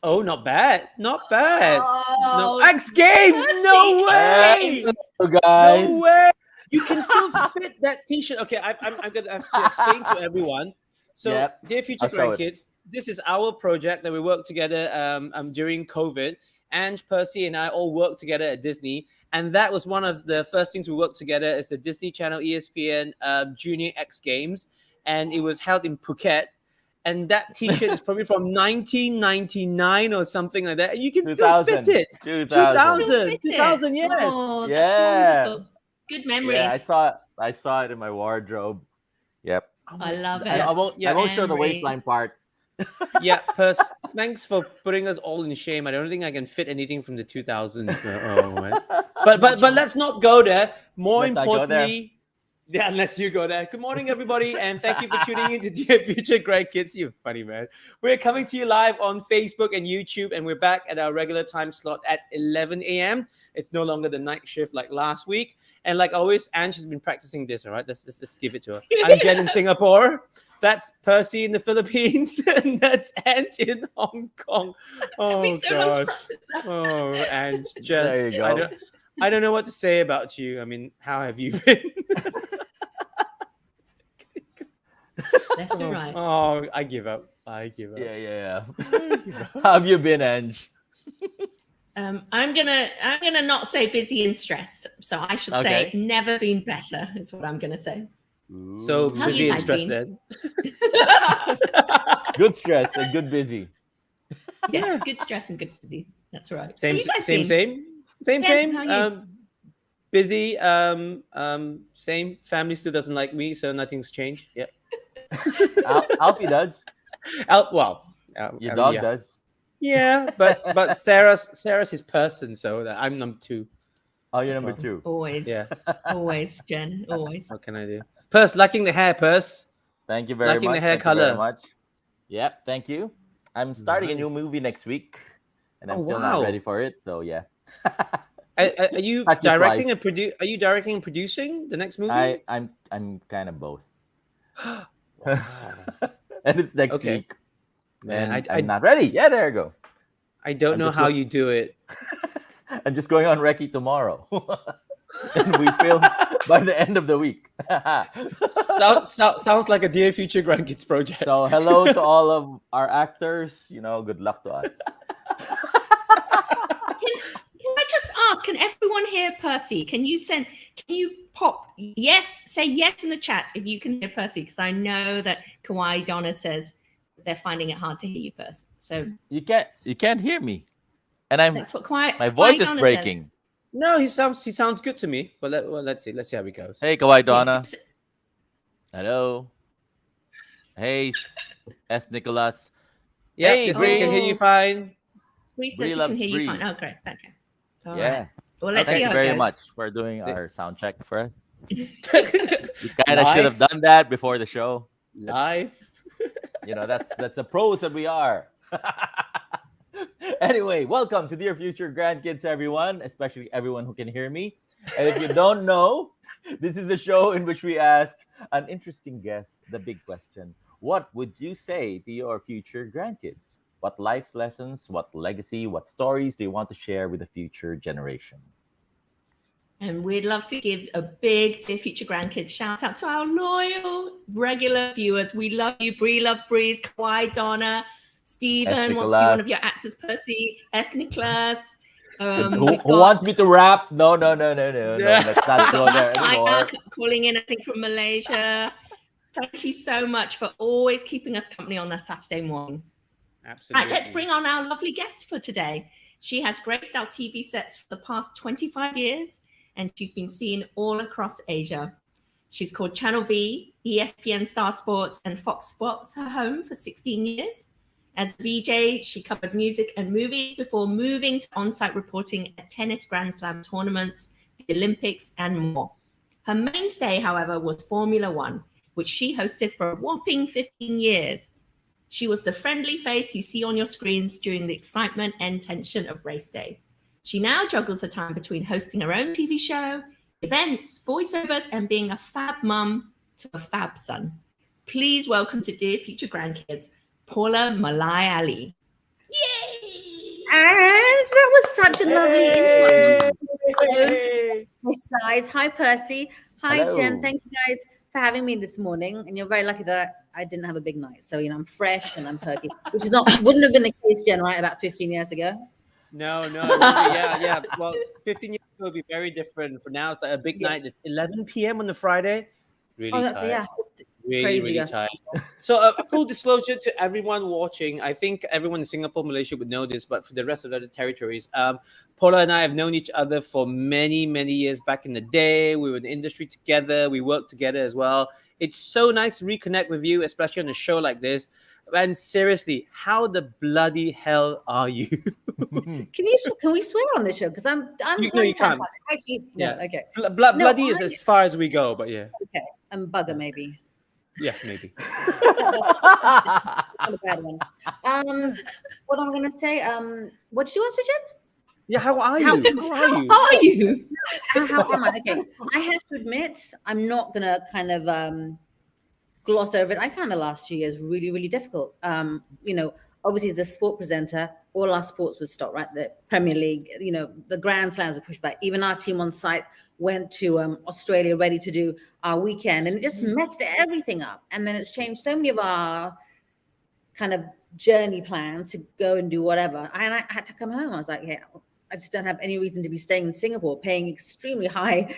Oh, not bad. Not bad. No, Oh, X Games. No way. Hello, guys. No way. You can still fit that T-shirt. Okay, I'm gonna have to explain to everyone. So, Yep. Dear Future I'll show it. Grandkids, this is our project that we worked together during COVID. Ange, Percy, and I all worked together at Disney, and that was one of the first things we worked together is the Disney Channel ESPN Junior X Games, and it was held in Phuket. And that T-shirt is probably from 1999 or something like that. And you can still fit 2000. it. 2000. 2000, yes. Oh, that's Yeah. wonderful. Good memories. Yeah, I saw it in my wardrobe. Yep. I love it. I won't show the Memories. waistline part. Yeah, Pers, thanks for putting us all in shame. I don't think I can fit anything from the 2000s. Oh, man. But let's not go there. More Let's not go there. importantly, yeah, unless you go there. Good morning, everybody, and thank you for tuning in to Dear Future Grandkids. You're funny, man. We're coming to you live on Facebook and YouTube, and we're back at our regular time slot at 11 a.m. It's no longer the night shift like last week. And like always, Ange has been practicing this, all right? Let's give it to her. I'm Jen in Singapore. That's Percy in the Philippines, and that's Ange in Hong Kong. Took me Oh, so long to gosh. practice that. Oh, Ange, There just you go. I don't know what to say about you. I mean, how have you been? Left and right. Oh, I give up. Yeah. How have you been, Ange? I'm gonna not say busy and stressed. So I should say Okay. never been better is what I'm gonna say. So How busy you and guys stressed been? then. Good stress and good busy. Yes, good stress and good busy. That's right. Same, How you guys same, been? same. Ken, how are you? Busy. Same. Family still doesn't like me, so nothing's changed. Yep. Alfie does. Your Your dog does. Yeah, but Sarah's his person, so that I'm number 2. Oh, you're number 2. Always. Yeah. Always, Jen. Always. What can I do? Purse, liking the hair, Purse. Thank you very Liking much. the hair Thank you very color. much. Yep, thank you. I'm starting a new Nice. movie next week, and I'm Oh, still wow. not ready for it. So yeah. Are you Practice directing life. and Are you directing and producing the next movie? I'm kind of both, Wow. and it's next Okay. week. Man, And I I'm not ready. Yeah, there you go. I don't I'm know just how look- you do it. I'm just going on Recce tomorrow, and we film by the end of the week. Sounds like a Dear Future Grandkids project. So hello to all of our actors. Good luck to us. Can I just ask, can everyone hear Percy? Can you pop yes, say yes in the chat if you can hear Percy? Because I know that Kawaii Donna says they're finding it hard to hear you, Percy. So You can't hear me, and that's what Kawaii my voice is Donna breaking. No, he sounds good to me. But let's see how it goes. Hey, Kawaii says. Donna. Hello. Hey, S. Nicholas. Yeah, Hey, yes, I can hear you fine. Bree says Bree he can loves hear you Bree. fine. Oh, great. Okay. All Yeah. right. Well, let's Thank see you how very it goes. much for doing our sound check for us. Live. You kind of should have done that before the show. Live. That's the pros that we are. Anyway, welcome to Dear Future Grandkids, everyone, especially everyone who can hear me. And if you don't know, this is a show in which we ask an interesting guest the big question: what would you say to your future grandkids? What life's lessons, what legacy, what stories do you want to share with the future generation? And we'd love to give a big Dear Future Grandkids shout out to our loyal, regular viewers. We love you, Bree, love Breeze, Kawaii Donna, Stephen wants to be one of your actors, Percy, S. Nicholas. Who wants me to rap? No, let's not go there anymore. Calling in, I think, from Malaysia. Thank you so much for always keeping us company on that Saturday morning. Absolutely. Right, let's bring on our lovely guest for today. She has graced our TV sets for the past 25 years, and she's been seen all across Asia. She's called Channel V, ESPN Star Sports, and Fox Sports her home for 16 years. As a VJ, she covered music and movies before moving to on-site reporting at tennis Grand Slam tournaments, the Olympics, and more. Her mainstay, however, was Formula One, which she hosted for a whopping 15 years. She was the friendly face you see on your screens during the excitement and tension of race day. She now juggles her time between hosting her own TV show, events, voiceovers, and being a fab mum to a fab son. Please welcome to Dear Future Grandkids, Paula Malai Ali. Yay! And that was such a lovely intro. Hey. My size. Hi, Percy. Hi, Hello. Jen. Thank you guys for having me this morning. And you're very lucky that I didn't have a big night. So, I'm fresh and I'm perky, which wouldn't have been the case, Jen, right? About 15 years ago. No, it won't be. Yeah. Well, 15 years ago will be very different. For now, it's like a big night. It's 11 p.m. on the Friday. Really That's, tired. it's Really, crazy. really Yes. tired. So, full disclosure to everyone watching, I think everyone in Singapore, Malaysia would know this, but for the rest of the other territories, Paula and I have known each other for many, many years back in the day. We were in the industry together. We worked together as well. It's so nice to reconnect with you, especially on a show like this. And seriously, how the bloody hell are you? Can we swear on this show? Because I'm You can't. fantastic. Actually, no. Yeah. Okay. Bloody is as far as we go, but yeah. Okay. I'm bugger maybe. Yeah, maybe. That's not a bad one. What am I gonna say? What did you ask, Richard? Yeah, how are you? How are you? How am I? Okay. I have to admit, I'm not gonna kind of gloss over it. I found the last 2 years really, really difficult. Obviously as a sport presenter, all our sports were stopped, right? The Premier League, the Grand Slams were pushed back. Even our team on site went to Australia ready to do our weekend, and it just messed everything up. And then it's changed so many of our kind of journey plans to go and do whatever. And I had to come home. I was like, yeah, I just don't have any reason to be staying in Singapore, paying extremely high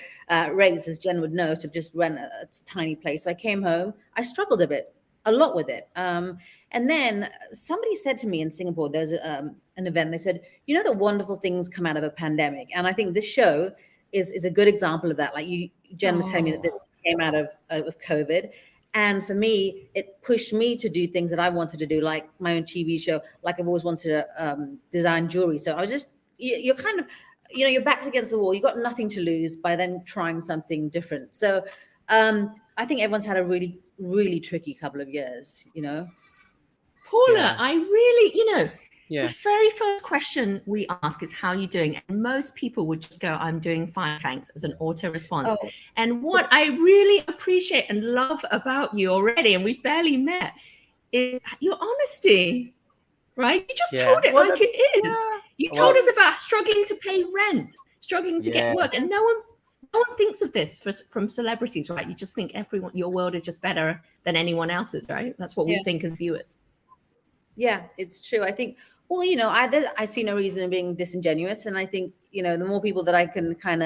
rates, as Jen would know, to just rent a tiny place. So I came home. I struggled a lot with it. And then somebody said to me in Singapore, there's an event, they said, the wonderful things come out of a pandemic. And I think this show is a good example of that. Like Jen was telling me that this came out of COVID. And for me, it pushed me to do things that I wanted to do, like my own TV show, like I've always wanted to design jewelry. So I was just, you're kind of, your back's against the wall. You've got nothing to lose by then trying something different. So I think everyone's had a really, really tricky couple of years, Paula, Yeah. I really, Yeah. the very first question we ask is, how are you doing? And most people would just go, I'm doing fine, thanks, as an auto response. Oh. And what I really appreciate and love about you already, and we barely met, is your honesty, right? You just told it like it is. Yeah. You told us about struggling to pay rent, struggling to Yeah. get work. And no one thinks of this from celebrities, right? You just think your world is just better than anyone else's, right? That's what we think as viewers. Yeah, it's true. I think, well, I see no reason in being disingenuous. And I think, the more people that I can kind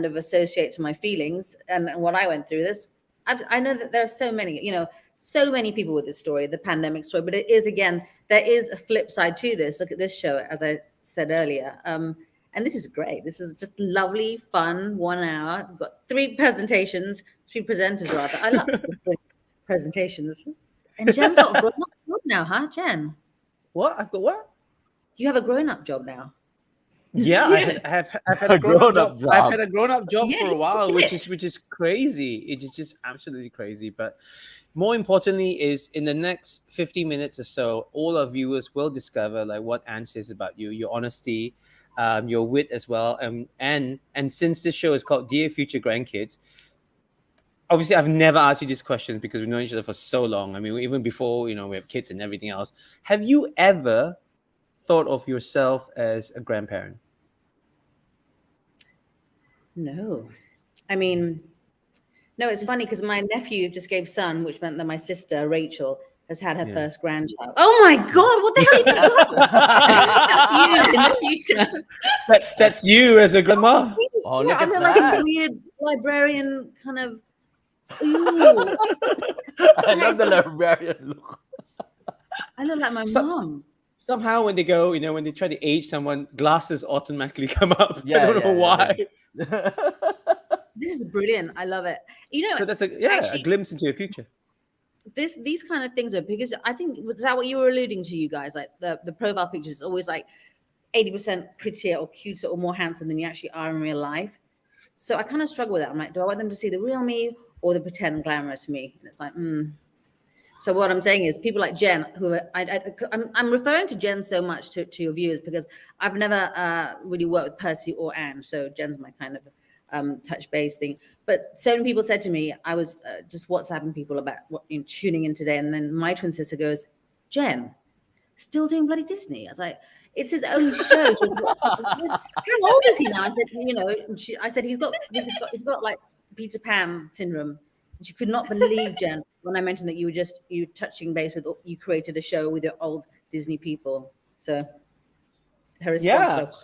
of associate to my feelings and what I went through I know that there are so many people with this story, the pandemic story, but it is, again, there is a flip side to this. Look at this show, as I said earlier. And this is great. This is just lovely, fun, 1 hour. We've got 3 presenters rather. I love the presentations. And Jen's got a grown-up job now, huh, Jen? What? I've got what? You have a grown-up job now. Yeah, I've had a grown-up job. I've had a grown-up job for a while, which is crazy. It is just absolutely crazy. But more importantly is in the next 50 minutes or so, all our viewers will discover like what Anne says about you, your honesty, your wit as well. And since this show is called Dear Future Grandkids, obviously I've never asked you these questions because we've known each other for so long. I mean, even before, we have kids and everything else. Have you ever thought of yourself as a grandparent? No. I mean, no, it's funny because my nephew just gave son, which meant that my sister, Rachel, has had her first grandchild. Oh my God, what the hell are you doing? That's you in the future. That's you as a grandma. Oh, look at I'm that. like a weird librarian kind of. Ooh. I love the librarian look. I look like my mom. Somehow when they go, when they try to age someone, glasses automatically come up. Yeah, I don't know why. This is brilliant. I love it. So that's a glimpse into your future. These kind of things are, because I think, was that what you were alluding to, you guys? Like the profile pictures is always like 80% prettier or cuter or more handsome than you actually are in real life. So I kind of struggle with that. I'm like, do I want them to see the real me or the pretend glamorous me? And it's like, So what I'm saying is, people like Jen, who I'm referring to Jen so much to your viewers because I've never really worked with Percy or Anne. So Jen's my kind of touch base thing. But so many people said to me, I was just WhatsApping people about tuning in today. And then my twin sister goes, Jen, still doing bloody Disney. I was like, it's his own show. She was like, how old is he now? I said, I said he's got like Peter Pan syndrome. And she could not believe, Jen, when I mentioned that you touching base with, you created a show with your old Disney people. So her response.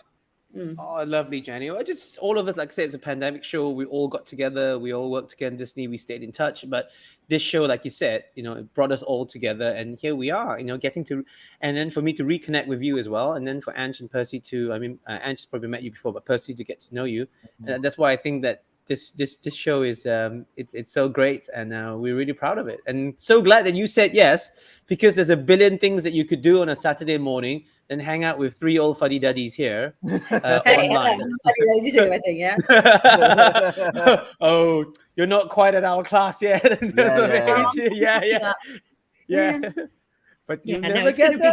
Oh, lovely, Jenny. Well, just all of us, like I said, it's a pandemic show. We all got together. We all worked together in Disney. We stayed in touch. But this show, like you said, it brought us all together. And here we are, getting to, and then for me to reconnect with you as well. And then for Ange and Percy to, Ange has probably met you before, but Percy to get to know you. And that's why I think that this show is it's so great, and we're really proud of it, and so glad that you said yes, because there's a billion things that you could do on a Saturday morning than hang out with three old fuddy-duddies here online. Oh, you're not quite at our class yet. Yeah. But you never get there.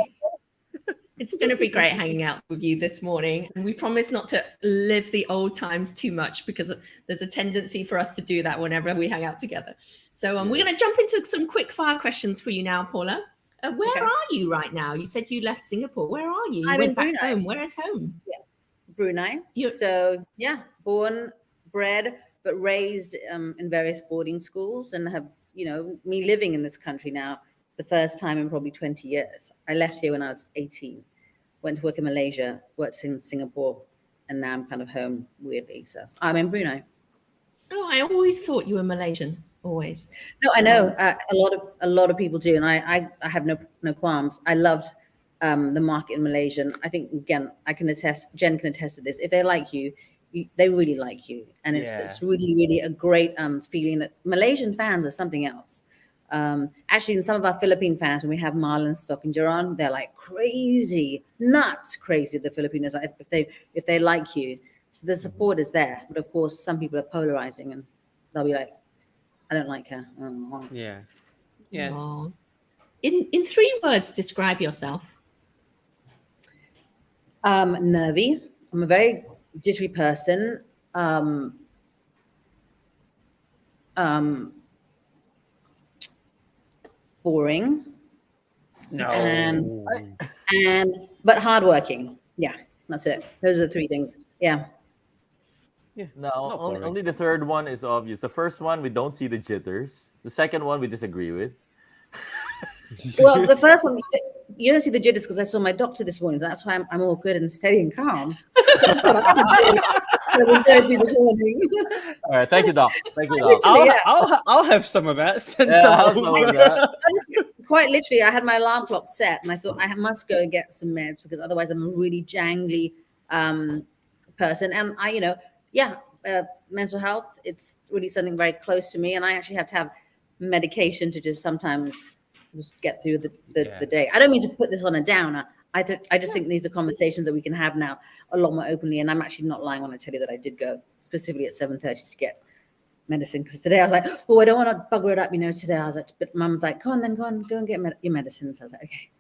It's going to be great hanging out with you this morning. And we promise not to live the old times too much, because there's a tendency for us to do that whenever we hang out together. So we're going to jump into some quick fire questions for you now, Paula. Where are you right now? You said you left Singapore. Where are you? You went back home. Where is home? Yeah, Brunei. So born, bred, but raised in various boarding schools, and have, me living in this country now. The first time in probably 20 years. I left here when I was 18, went to work in Malaysia, worked in Singapore, and now I'm kind of home weirdly. So I'm in Brunei. Oh, I always thought you were Malaysian. Always. No, I know a lot of people do, and I have no qualms. I loved the market in Malaysia. I think, again, Jen can attest to this. If they like you, they really like you, and it's really, really a great feeling that Malaysian fans are something else. Actually, in some of our Philippine fans, when we have Marlon Stock and Geron, they're like nuts crazy. The Filipinos, if they like you, so the support is there. But of course, some people are polarizing, and they'll be like, "I don't like her." Oh. Yeah. Aww. In 3 words, describe yourself. Nervy. I'm a very jittery person. Boring. No. But hardworking. Yeah, that's it. Those are the 3 things. Yeah. No, only the third one is obvious. The first one, we don't see the jitters. The second one, we disagree with. Well, the first one, you don't see the jitters because I saw my doctor this morning. That's why I'm all good and steady and calm. That's what I'm doing. 7:30 this morning. All right, thank you, Doc. Thank you, Doc. I'll have some of that. Quite literally, I had my alarm clock set, and I thought I must go and get some meds, because otherwise I'm a really jangly person. And mental health, it's really something very close to me, and I actually have to have medication to just sometimes just get through the day. I don't mean to put this on a downer. I just think these are conversations that we can have now a lot more openly, and I'm actually not lying when I tell you that I did go specifically at 7:30 to get medicine, because today I was like, oh, I don't want to bugger it up, today I was like, but Mum's like, go and get your medicine. So I was like, okay.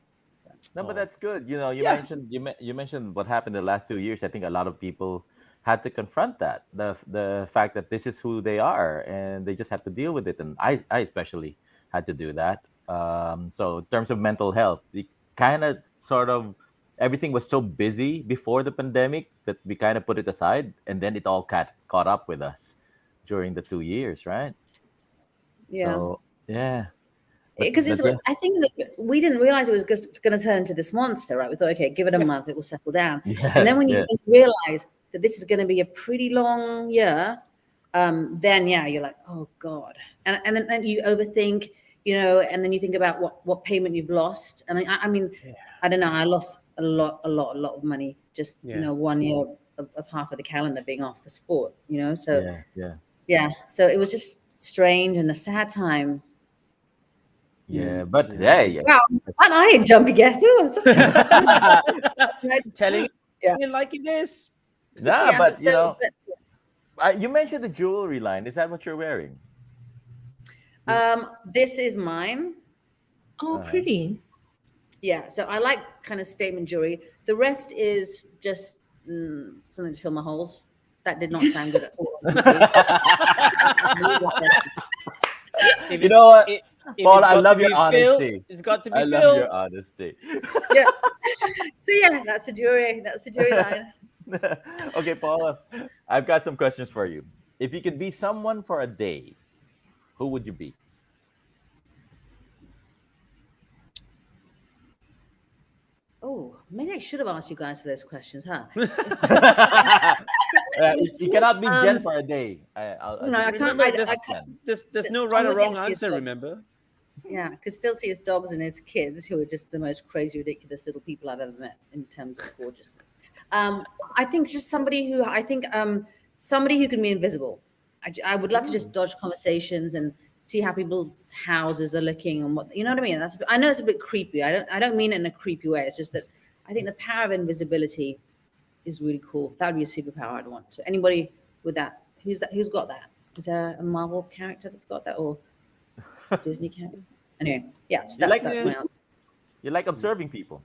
No, but that's good. You mentioned what happened the last 2 years. I think a lot of people had to confront that, the fact that this is who they are, and they just have to deal with it. And I especially had to do that. So in terms of mental health, the kind of sort of everything was so busy before the pandemic that we kind of put it aside, and then it all caught up with us during the 2 years, right? Yeah. So, yeah. Because I think that we didn't realize it was just going to turn into this monster, right? We thought, okay, give it a month, it will settle down. And then when you realize that this is going to be a pretty long year, then you're like, oh God. And then you overthink, and then you think about what payment you've lost. And I mean, I don't know, I lost a lot of money just, 1 year of half of the calendar being off for sport, so so it was just strange and a sad time. But hey, wow, and I ain't jumpy guess. Ooh, I'm such telling you like it is. But you mentioned the jewelry line. Is that what you're wearing? This is mine. Oh, pretty. Yeah, so I like kind of statement jewelry. The rest is just something to fill my holes. That did not sound good at all. You know what? if Paul, it's I got love to your be honesty. Phil, it's got to be I love Phil. your honesty. Yeah. So yeah, that's a jury. That's a jury line. Okay, Paula, I've got some questions for you. If you could be someone for a day, who would you be? Oh, maybe I should have asked you guys those questions, huh? You cannot be Jen Um, for a day. I'll No, I just can't. Remember, I Jen. there's no I right or would wrong get to see his answer. dogs. Remember? Yeah, I could still see his dogs and his kids, who are just the most crazy, ridiculous little people I've ever met in terms of gorgeousness. I think just somebody who somebody who can be invisible. I would love to just dodge conversations and see how people's houses are looking and what, you know what I mean. I know it's a bit creepy. I don't mean it in a creepy way. It's just that I think the power of invisibility is really cool. That would be a superpower I'd want. So anybody with that, who's got that? Is there a Marvel character that's got that, or Disney character? Anyway, yeah, so that's my answer. You like observing people.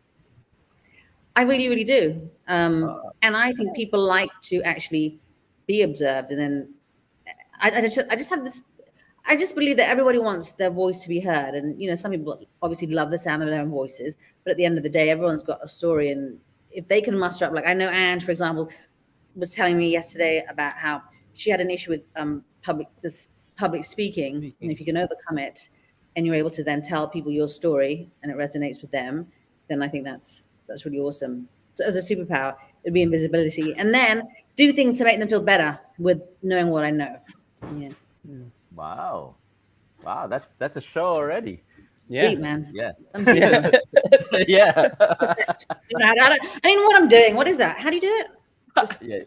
I really, really do. And I think people like to actually be observed. And then I just have this, I just believe that everybody wants their voice to be heard. And, you know, some people obviously love the sound of their own voices, but at the end of the day, everyone's got a story. And if they can muster up, like I know Anne, for example, was telling me yesterday about how she had an issue with public speaking. And if you can overcome it and you're able to then tell people your story and it resonates with them, then I think that's really awesome. So as a superpower, it'd be invisibility, and then do things to make them feel better with knowing what I know. Yeah. Wow, that's a show already. Yeah. Deep, man. Yeah. I'm deep. Yeah. I don't know what I'm doing. What is that? How do you do it? Just, Yeah.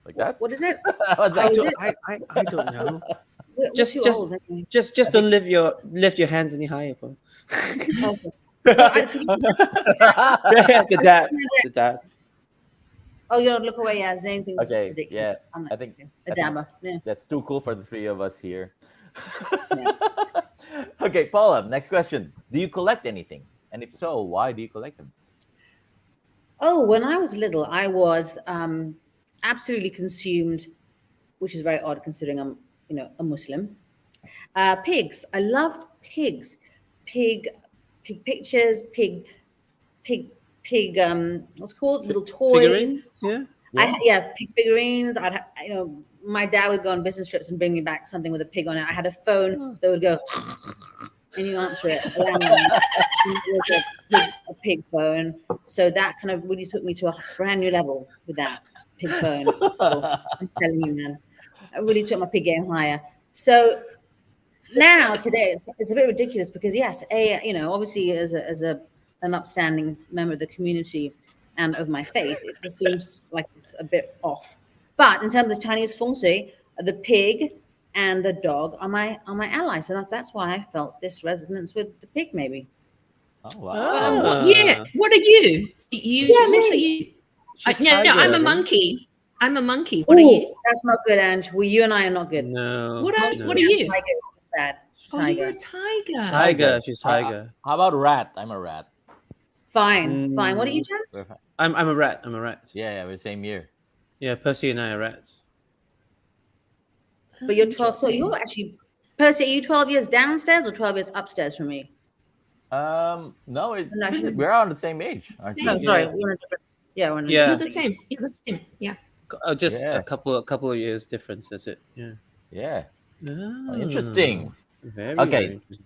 Like that. what is it? What's I that? don't know. What's Just- your just- old, okay. Just don't lift your hands any higher, Paul. Okay. Yeah, the dab. Oh, you don't look away. Yeah, Zane thinks it's Okay. ridiculous. Yeah. I'm like, I think okay. I A think- dabber. Yeah. that's too cool for the three of us here. Yeah. Okay, Paula. Next question. Do you collect anything? And if so, why do you collect them? Oh, when I was little, I was absolutely consumed, which is very odd considering I'm, you know, a Muslim. Pigs. I loved pigs. Pig pictures. Pig. What's it called? Little toys. Figurines? Yeah. Pig figurines. My dad would go on business trips and bring me back something with a pig on it. I had a phone that would go, and you answer it. A pig phone. So that kind of really took me to a brand new level with that pig phone. So I'm telling you, man, it really took my pig game higher. So now today it's a bit ridiculous because yes, obviously as an upstanding member of the community and of my faith, it just seems like it's a bit off. But in terms of Chinese feng shui, the pig and the dog are my allies. So that's why I felt this resonance with the pig, maybe. Oh wow. What are you? What are you? She's No, I'm tiger. a monkey. I'm a monkey. What are you? That's not good, Ange. Well, you and I are not good. No. What are no. you? Tiger is bad. Oh, you're a Tiger. tiger. Tiger. She's tiger. How about rat? I'm a rat. Fine. What are you, Jen? I'm a rat. I'm a rat. Yeah, we're same year. Yeah, Percy and I are rats. But you're 12. So you're actually, Percy, are you 12 years downstairs or 12 years upstairs from me? No, we're on the same age. Aren't Same. you? No, sorry. We're in a different. Yeah, we're in a Yeah. You're different the same. You're the same. Yeah. Just Yeah. a couple of years difference. That's it. Yeah. Yeah. Ah, Interesting. Very, Okay. very interesting.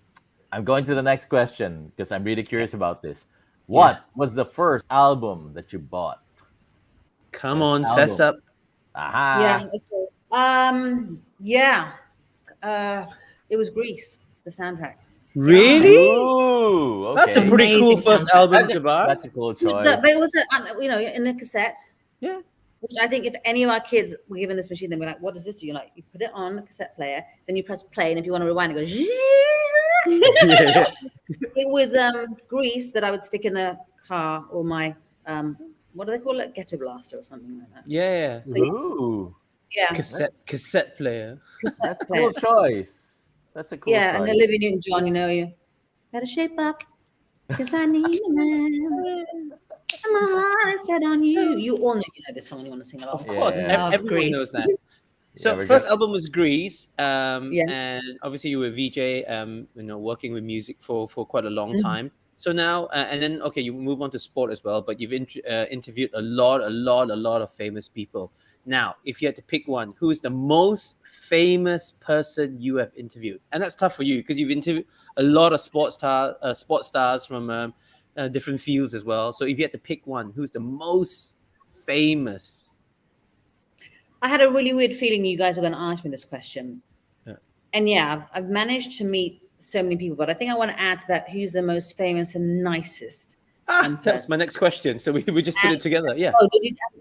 I'm going to the next question because I'm really curious about this. What was the first album that you bought? Come Best on, fess up. album. Aha. Yeah. It was Grease, the soundtrack. Really? Ooh, okay. That's a pretty cool Amazing first soundtrack. album to buy. That's a cool choice. But it was, in a cassette. Yeah. Which I think if any of our kids were given this machine, they'd be like, "What does this do?" You're like, you put it on the cassette player, then you press play, and if you want to rewind, it goes. Yeah. It was Grease that I would stick in the car, or my what do they call it, ghetto blaster or something like that. Yeah. So, Ooh, yeah, Cassette player. cassette that's a player. cool choice. That's a cool Yeah, and choice. Olivia Newton-John, you gotta shape up, 'cause I need a man. My heart is set on you. You all know this song. You want to sing along? Of course, Yeah. everyone Grease. knows that. So we're first gonna- album was Grease, Yeah. and obviously you were VJ, working with music for quite a long Mhm. time. So now, and then okay, you move on to sport as well, but you've interviewed a lot of famous people. Now, if you had to pick one, who is the most famous person you have interviewed? And that's tough for you because you've interviewed a lot of sports stars from different fields as well. So if you had to pick one, who's the most famous? I had a really weird feeling you guys were going to ask me this question. Yeah. And yeah, I've managed to meet so many people, but I think I want to add to that who's the most famous and nicest. That's my next question. So we just put it together. Yeah. Oh,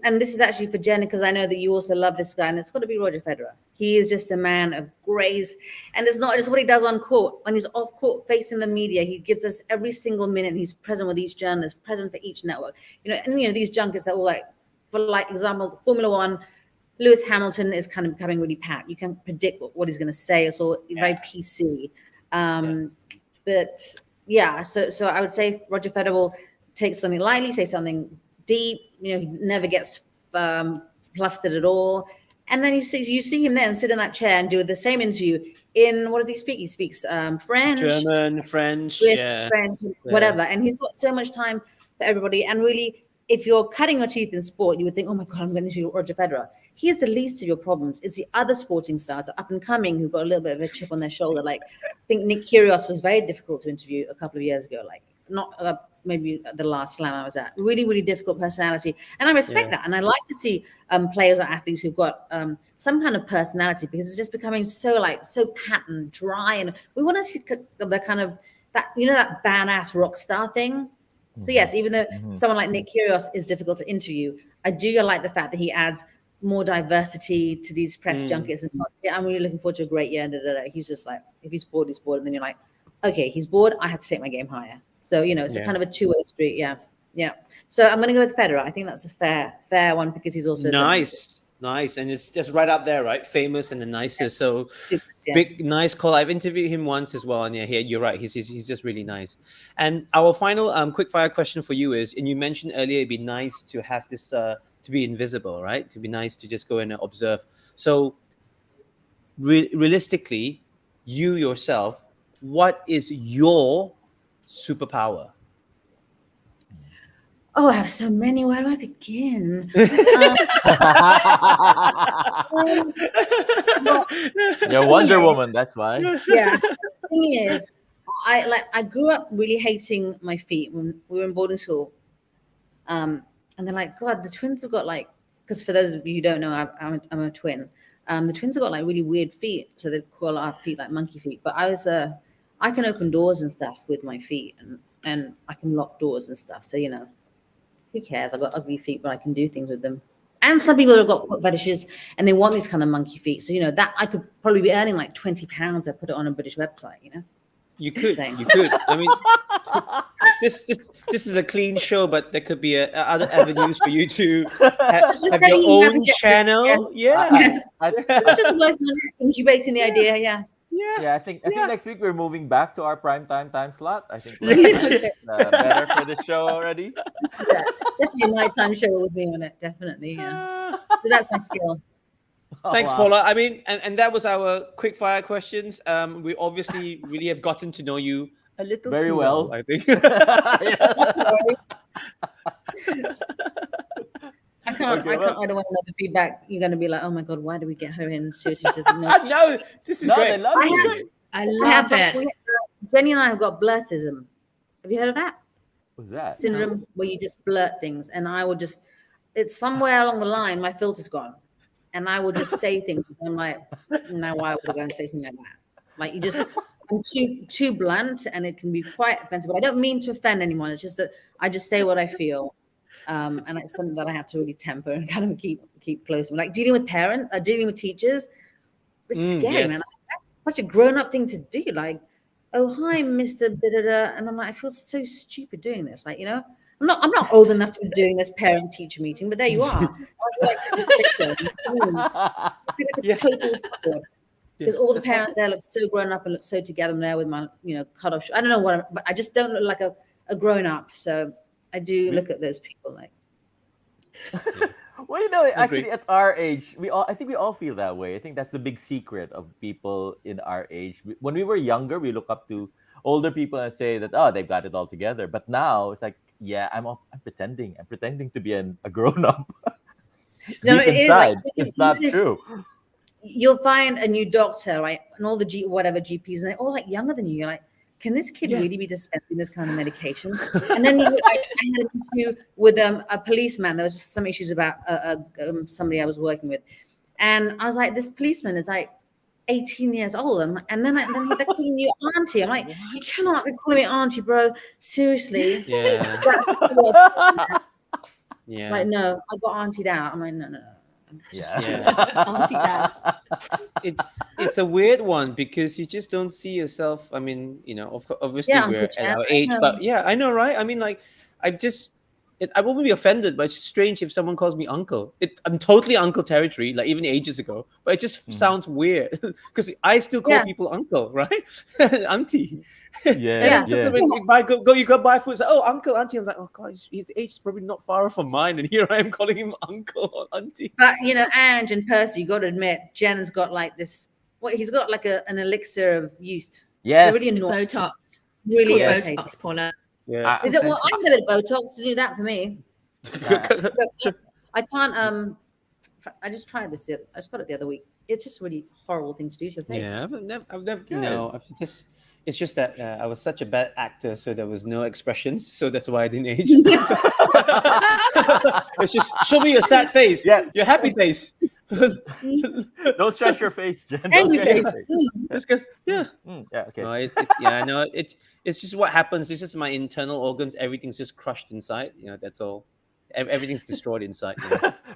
and this is actually for Jenny, because I know that you also love this guy, and it's got to be Roger Federer. He is just a man of grace, and it's not just what he does on court. When he's off court facing the media, he gives us every single minute. He's present with each journalist, present for each network. These junkets are all like, for like example, Formula One. Lewis Hamilton is kind of becoming really pat. You can predict what he's going to say. It's all very PC. But yeah, so I would say Roger Federer will take something lightly, say something deep. He never gets flustered at all. And then you see him then sit in that chair and do the same interview in, what does he speak? He speaks French, German, French, Swiss, French, whatever. And he's got so much time for everybody. And really, if you're cutting your teeth in sport, you would think, oh my God, I'm going to interview Roger Federer. He is the least of your problems. It's the other sporting stars up and coming who've got a little bit of a chip on their shoulder. Like, I think Nick Kyrgios was very difficult to interview a couple of years ago. Like, not maybe the last slam I was at. Really, really difficult personality. And I respect that. And I like to see players or athletes who've got some kind of personality, because it's just becoming so pat and dry. And we want to see the kind of that badass rock star thing. So yes, even though someone like Nick Kyrgios is difficult to interview, I do like the fact that he adds more diversity to these press junkets and so on. Yeah, I'm really looking forward to a great year. He's just like, if he's bored, he's bored. And then you're like, okay, he's bored. I have to take my game higher. So, it's a kind of a two-way street. Yeah. So I'm going to go with Federer. I think that's a fair one, because he's also nice. And it's just right up there, right? Famous and the nicest. So Yeah. big, nice call. I've interviewed him once as well. And yeah, you're right. He's just really nice. And our final quick fire question for you is, and you mentioned earlier, it'd be nice to have this, to be invisible, right? To be nice to just go in and observe. So realistically, you yourself, what is your superpower? Oh, I have so many. Where do I begin? You're Wonder Woman, that's why. Yeah. The thing is, I grew up really hating my feet when we were in boarding school. And they're like, God, the twins have got because for those of you who don't know, I'm a twin. The twins have got really weird feet, so they call our feet like monkey feet. But I can open doors and stuff with my feet, and I can lock doors and stuff. So who cares? I've got ugly feet, but I can do things with them. And some people have got foot fetishes and they want these kind of monkey feet. So, that I could probably be earning like £20. I put it on a British website, You could. Same. You could. I mean, this is a clean show, but there could be other avenues for you to have your own channel. Yeah. Yes. It's just working on incubating the idea. Yeah. Yeah, I think next week we're moving back to our primetime time slot. I think we're better for the show already. Yeah, definitely a nighttime show with me on it. Definitely. Yeah. So that's my skill. Thanks, Paula. I mean, and that was our quick fire questions. We obviously really have gotten to know you a little very too well, I think. I don't want to know the feedback. You're going to be like, oh my God, why do we get her in? Seriously, she doesn't know. No, this is great. I love it. Jenny and I have got blurtism. Have you heard of that? What's that? Syndrome where you just blurt things. And I will just, it's somewhere along the line, my filter's gone. And I will just say things. I'm like, now why would I go and say something like that? Like I'm too blunt, and it can be quite offensive. But I don't mean to offend anyone. It's just that I just say what I feel. And it's something that I have to really temper and kind of keep close. Like dealing with parents, dealing with teachers, it's scary, man. That's such a grown-up thing to do. Like, oh hi, Mr. Da-da-da. And I'm like, I feel so stupid doing this. Like, I'm not old enough to be doing this parent-teacher meeting, but there you are. Because all the parents there look so grown up and look so together. I'm there with my, cut off. I don't know what, but I just don't look like a grown up. So I do look at those people like. Well, actually, at our age, I think we all feel that way. I think that's the big secret of people in our age. When we were younger, we look up to older people and say that, oh, they've got it all together. But now it's like, yeah, I'm pretending. I'm pretending to be a grown up. No, Deep it is like inside, it's not true. you'll find a new doctor, right? And all the whatever GPs, and they're all like younger than you. You're like, can this kid really be dispensing this kind of medication? And then I had an issue with a policeman. There was just some issues about somebody I was working with, and I was like, this policeman is like 18 years old, and then they're calling you auntie. I'm like, you cannot be calling me auntie, bro. Seriously. Yeah. That's the worst. Yeah. Like, no, I got auntied out. I'm like, no. Auntie dad. It's a weird one because you just don't see yourself. I mean, obviously we're at our age, but yeah, I know, right? I mean, like, I won't be offended, but it's strange if someone calls me uncle. I'm totally uncle territory, like even ages ago, but it just sounds weird because I still call people uncle, right? Auntie. Yeah. You go buy food, say, oh, uncle, auntie. I'm like, oh god, his age is probably not far from mine, and here I am calling him uncle or auntie. But Ange and Percy, you got to admit, Jen's got like this. He's got like an elixir of youth. Yes. Really Botox. Really Botox, irritating. Paula. Yeah. Is it? Well, I have a bit of Botox to do that for me. I can't. I just tried this. I just got it the other week. It's just a really horrible thing to do to your face. Yeah, I've never. It's just that I was such a bad actor, so there was no expressions, so that's why I didn't age. It's just show me your sad face, your happy face. Don't stretch your face, Jen. Angry face. That's good. Yeah. Yeah. Okay. No, it's just what happens. It's just my internal organs. Everything's just crushed inside. That's all. Everything's destroyed inside.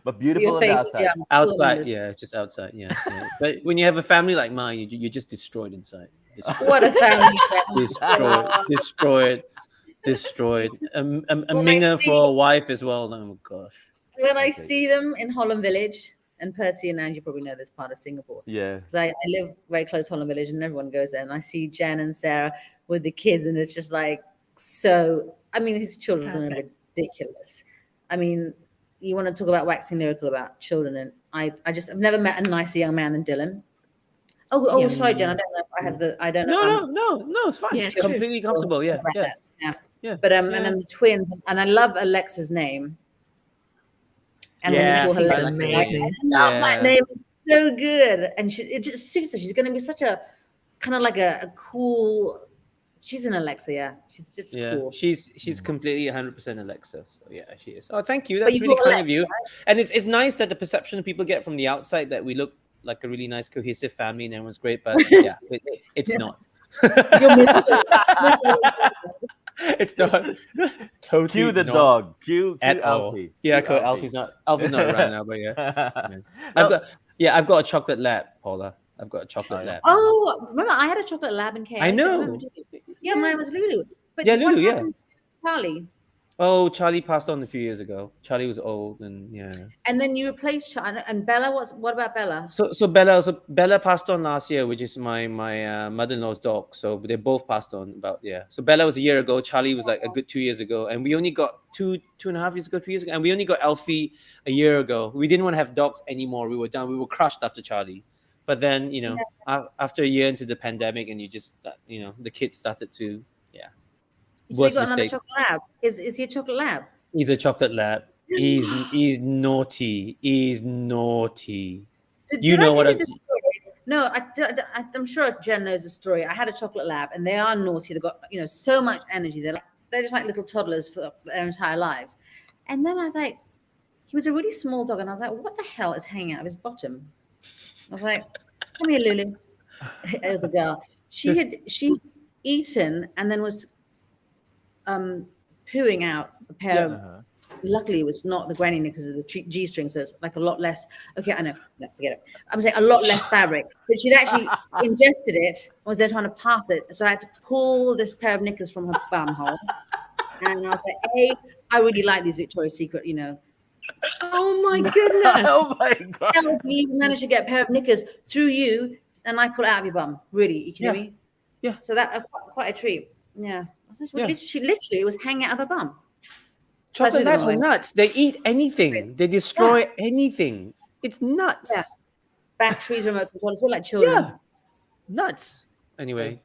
But beautiful on the outside. Outside, it's just outside. Yeah. But when you have a family like mine, you're just destroyed inside. What a family. Destroyed. A minger for a wife as well. Oh my gosh. When I see them in Holland Village, and Percy and Ange, you probably know this part of Singapore. Yeah. Because I live very close to Holland Village, and everyone goes there, and I see Jen and Sarah with the kids, and it's just like so. I mean, his children are ridiculous. I mean, you want to talk about waxing lyrical about children, and I've never met a nicer young man than Dylan. Sorry, Jen. I don't know if I have I don't know. No, it's fine. Yeah, it's completely comfortable. Yeah. But and then the twins, and I love Alexa's name. And then you call her Alexa. I love that name. It's so good, and it just suits her. She's going to be such a kind of like a cool. She's an Alexa, yeah. She's just cool. She's completely 100% Alexa. So yeah, she is. Oh, thank you. That's really kind of you. And it's nice that the perception people get from the outside that we look like a really nice cohesive family and everyone's great, but yeah, it's not. It's not. Totally. Cue the dog. Cue Alfie. Yeah, Alfie's not around now, but yeah. I've got a chocolate lab, Paula. I've got a chocolate lab. Oh, remember I had a chocolate lab in KA. I know. Yeah, mine was Lulu. But Lulu, yeah. Charlie. Oh, Charlie passed on a few years ago. Charlie was old, and yeah. And then you replaced Charlie. And Bella, what about Bella? So Bella passed on last year, which is my mother-in-law's dog. So they both passed on So Bella was a year ago. Charlie was like a good 2 years ago, and we only got 2.5 years ago, 3 years ago, and we only got Alfie a year ago. We didn't want to have dogs anymore. We were done. We were crushed after Charlie. But then after a year into the pandemic, and the kids started to So you got another chocolate lab. Is he a chocolate lab? He's a chocolate lab. He's naughty. He's naughty. Did I tell you the story? No, I'm sure Jen knows the story. I had a chocolate lab, and they are naughty. They've got so much energy. They're just like little toddlers for their entire lives. And then I was like, he was a really small dog, and I was like, what the hell is hanging out of his bottom? I was like, come here, Lulu. It was a girl. She'd eaten and then was pooing out a pair of. Luckily, it was not the granny because of the G-string, so it's like a lot less. Okay, I know. No, forget it. I'm saying a lot less fabric, but she'd actually ingested it. Was then trying to pass it, so I had to pull this pair of knickers from her bum hole. And I was like, "Hey, I really like these Victoria's Secret, Oh my goodness! Oh my god! You managed to get a pair of knickers through you, and I pull it out of your bum. Really, you can hear me? Yeah. So that was quite a treat. Yeah. She literally was hanging out of her bum. Chocolate That's labs are annoying. nuts. They eat anything. They destroy anything. It's nuts. Yeah. Batteries, remote control. It's all like children. Yeah. Nuts. Anyway.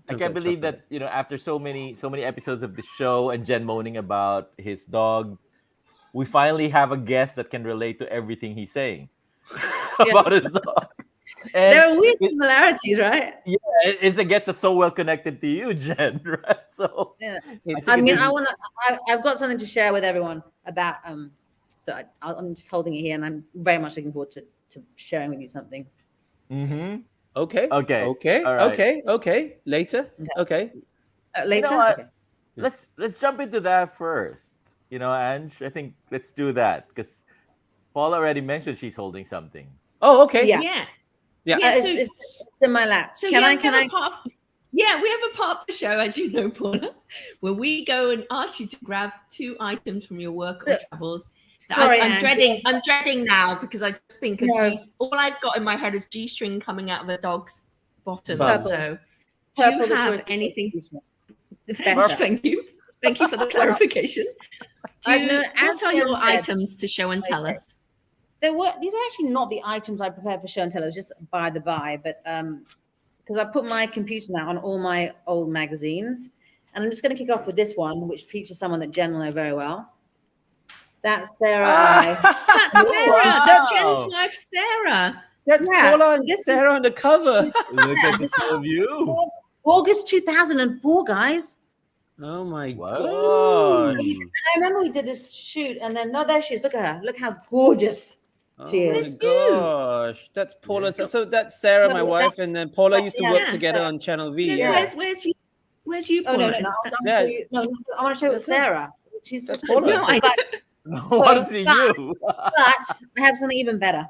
I don't can't get believe chocolate. that after so many episodes of the show and Jen moaning about his dog, we finally have a guest that can relate to everything he's saying about his dog. And There are weird similarities, right? it's a guest that's so well connected to you, Jen, right? So Yeah. It's- think I mean, it is- I've got something to share with everyone about. So I'm just holding it here, and I'm very much looking forward to sharing with you something. Mhm. Okay. Okay. Okay. All right. Okay. Okay. Later. Okay. Later. what? Okay. Let's jump into that first. Ange, I think let's do that because Paul already mentioned she's holding something. Oh, okay. Yeah. Yeah. Yeah. Yeah, It's in my lap. So Can yeah, I? we Can have I? a part of, yeah, we have a part of the show, as you know, Paula, where we go and ask you to grab 2 items from your work or So- travels. Sorry, I'm Ange. dreading now because I just think of No. all I've got in my head is G-string coming out of a dog's bottom. Bum. So Purple, do the you have choice of anything? It's better. Thank you for the clarification. I've known- What as are your Jen said- items to show and tell Okay. us? These are actually not the items I prepared for show and tell. It was just by the by, but because I put my computer now on all my old magazines, and I'm just going to kick off with this one, which features someone that Jen will know very well. That's Sarah. That's Sarah. Wow. That's Jen's wife, Sarah. That's Yeah, Paula and this is- Sarah on the cover. Look at the two of you. August 2004, guys. Oh my Whoa. gosh. I remember we did this shoot, and then there she is. Look at her. Look how gorgeous. Oh She my is. gosh. That's Paula. Yeah. So that's Sarah, No, my wife, and then Paula used to work yeah. together on Channel V. Where's, Yeah. where's you, Oh no, Paula? no, no! Yeah. No, I want to show it with That's her. Sarah. She's That's such a- Paula. No, I What is it But- you? But I have something even better.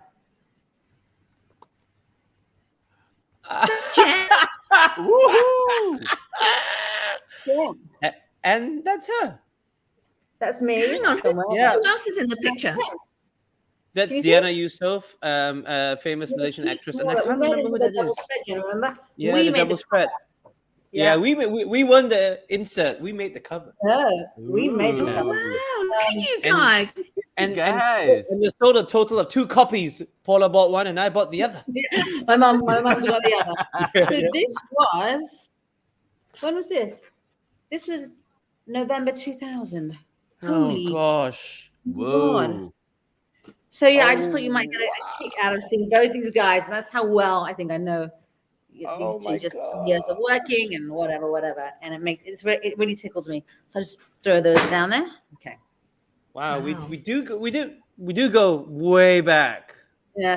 Jen. Woohoo! Yeah, And that's her. that's me. Hang on. somewhere. Yeah. Who else is in the picture? That's Can you see Diana Yusuf, famous Malaysian She's actress, and I smaller. can't We made remember it who to the that double is. spread, you remember? Yeah, We the made double spread. Yeah, we won the insert. We made the cover. Oh, we made the Ooh. cover. Wow, look at you and- guys. And Guys. they sold a total of 2 copies. Paula bought one, and I bought the other. My mum's got the other. Yeah, So yeah. this was, when was this? This was November 2000. Holy Oh gosh. Whoa. So yeah, I just thought you might get a kick out of seeing both these guys, and that's how well I think I know Oh these my two, just God. years of working and whatever, and it really tickles me. So I just throw those down there. Okay. Wow, Wow. we do go way back. Yeah.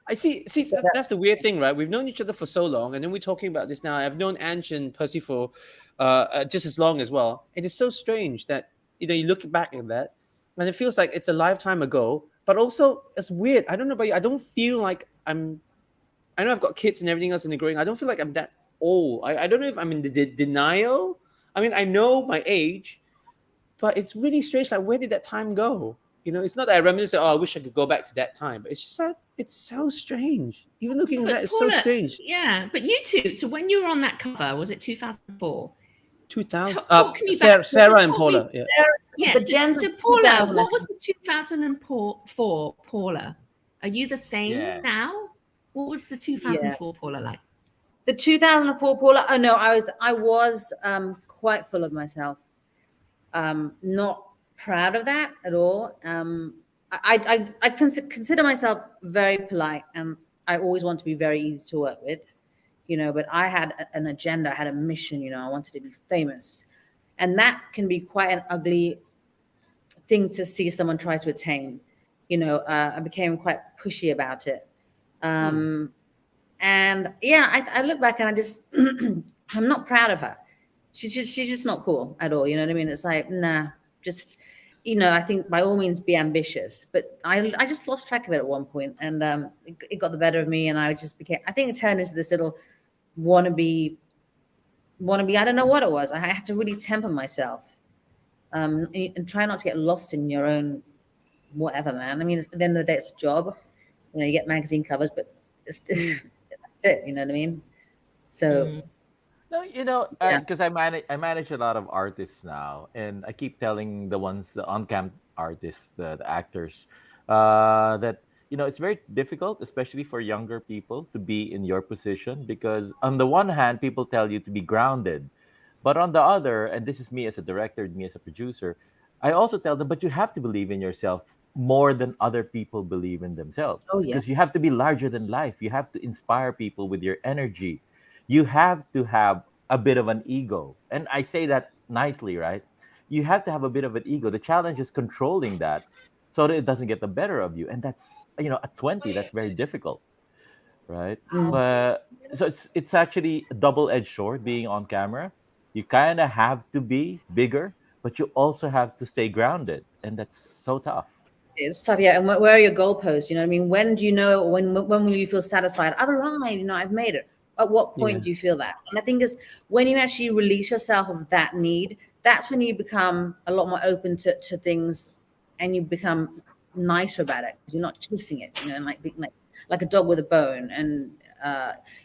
I see. So That's the weird thing, right? We've known each other for so long, and then we're talking about this now. I've known Ange and Percy for just as long as well. It is so strange that you look back at that, and it feels like it's a lifetime ago. But also, it's weird. I don't know about you. I don't feel like I'm. I know I've got kids and everything else, and they're growing. I don't feel like I'm that old. I don't know if I'm in denial. I mean, I know my age, but it's really strange. Like, where did that time go? It's not that I reminisce. Oh, I wish I could go back to that time. But it's just that it's so strange. Even looking at But that, it's so Paula, strange. Yeah, but you two. So when you were on that cover, was it 2004? 2000. Talk me Sarah, back. Sarah and Talk me- Paula. Yeah. Yes. But Jen's So Paula, 2000. what was the 2004 Paula? Are you the same Yeah. now? What was the 2004 Paula like? The 2004 Paula. Oh no, I was quite full of myself. Not proud of that at all. I consider myself very polite, and I always want to be very easy to work with, but I had an agenda, I had a mission, I wanted to be famous. And that can be quite an ugly thing to see someone try to attain. I became quite pushy about it. And yeah, I look back and I just, I'm not proud of her. She's just not cool at all. You know what I mean? It's like, nah, just, I think by all means be ambitious, but I just lost track of it at one point, and it got the better of me, and I think it turned into this little wannabe. I don't know what it was. I had to really temper myself, and try not to get lost in your own whatever, man. I mean, at the end of the day, it's a job. You get magazine covers, but that's it. You know what I mean? So No, Yeah. because I manage a lot of artists now, and I keep telling the on-cam artists, the actors, that it's very difficult, especially for younger people, to be in your position because on the one hand, people tell you to be grounded, but on the other, and this is me as a director, me as a producer, I also tell them, but you have to believe in yourself more than other people believe in Oh themselves yes. because you have to be larger than life. You have to inspire people with your energy. You have to have a bit of an ego. And I say that nicely, right? You have to have a bit of an ego. The challenge is controlling that so that it doesn't get the better of you. And that's, at 20, that's very difficult, right? Mm. But so it's actually a double-edged sword being on camera. You kind of have to be bigger, but you also have to stay grounded. And that's so tough. It's tough, yeah. And where are your goalposts? You know what I mean? When do you know, when will you feel satisfied? I've arrived, I've made it. At what point Yeah. do you feel that? And I think is when you actually release yourself of that need, that's when you become a lot more open to things and you become nicer about it. You're not chasing it, and like being like a dog with a bone. And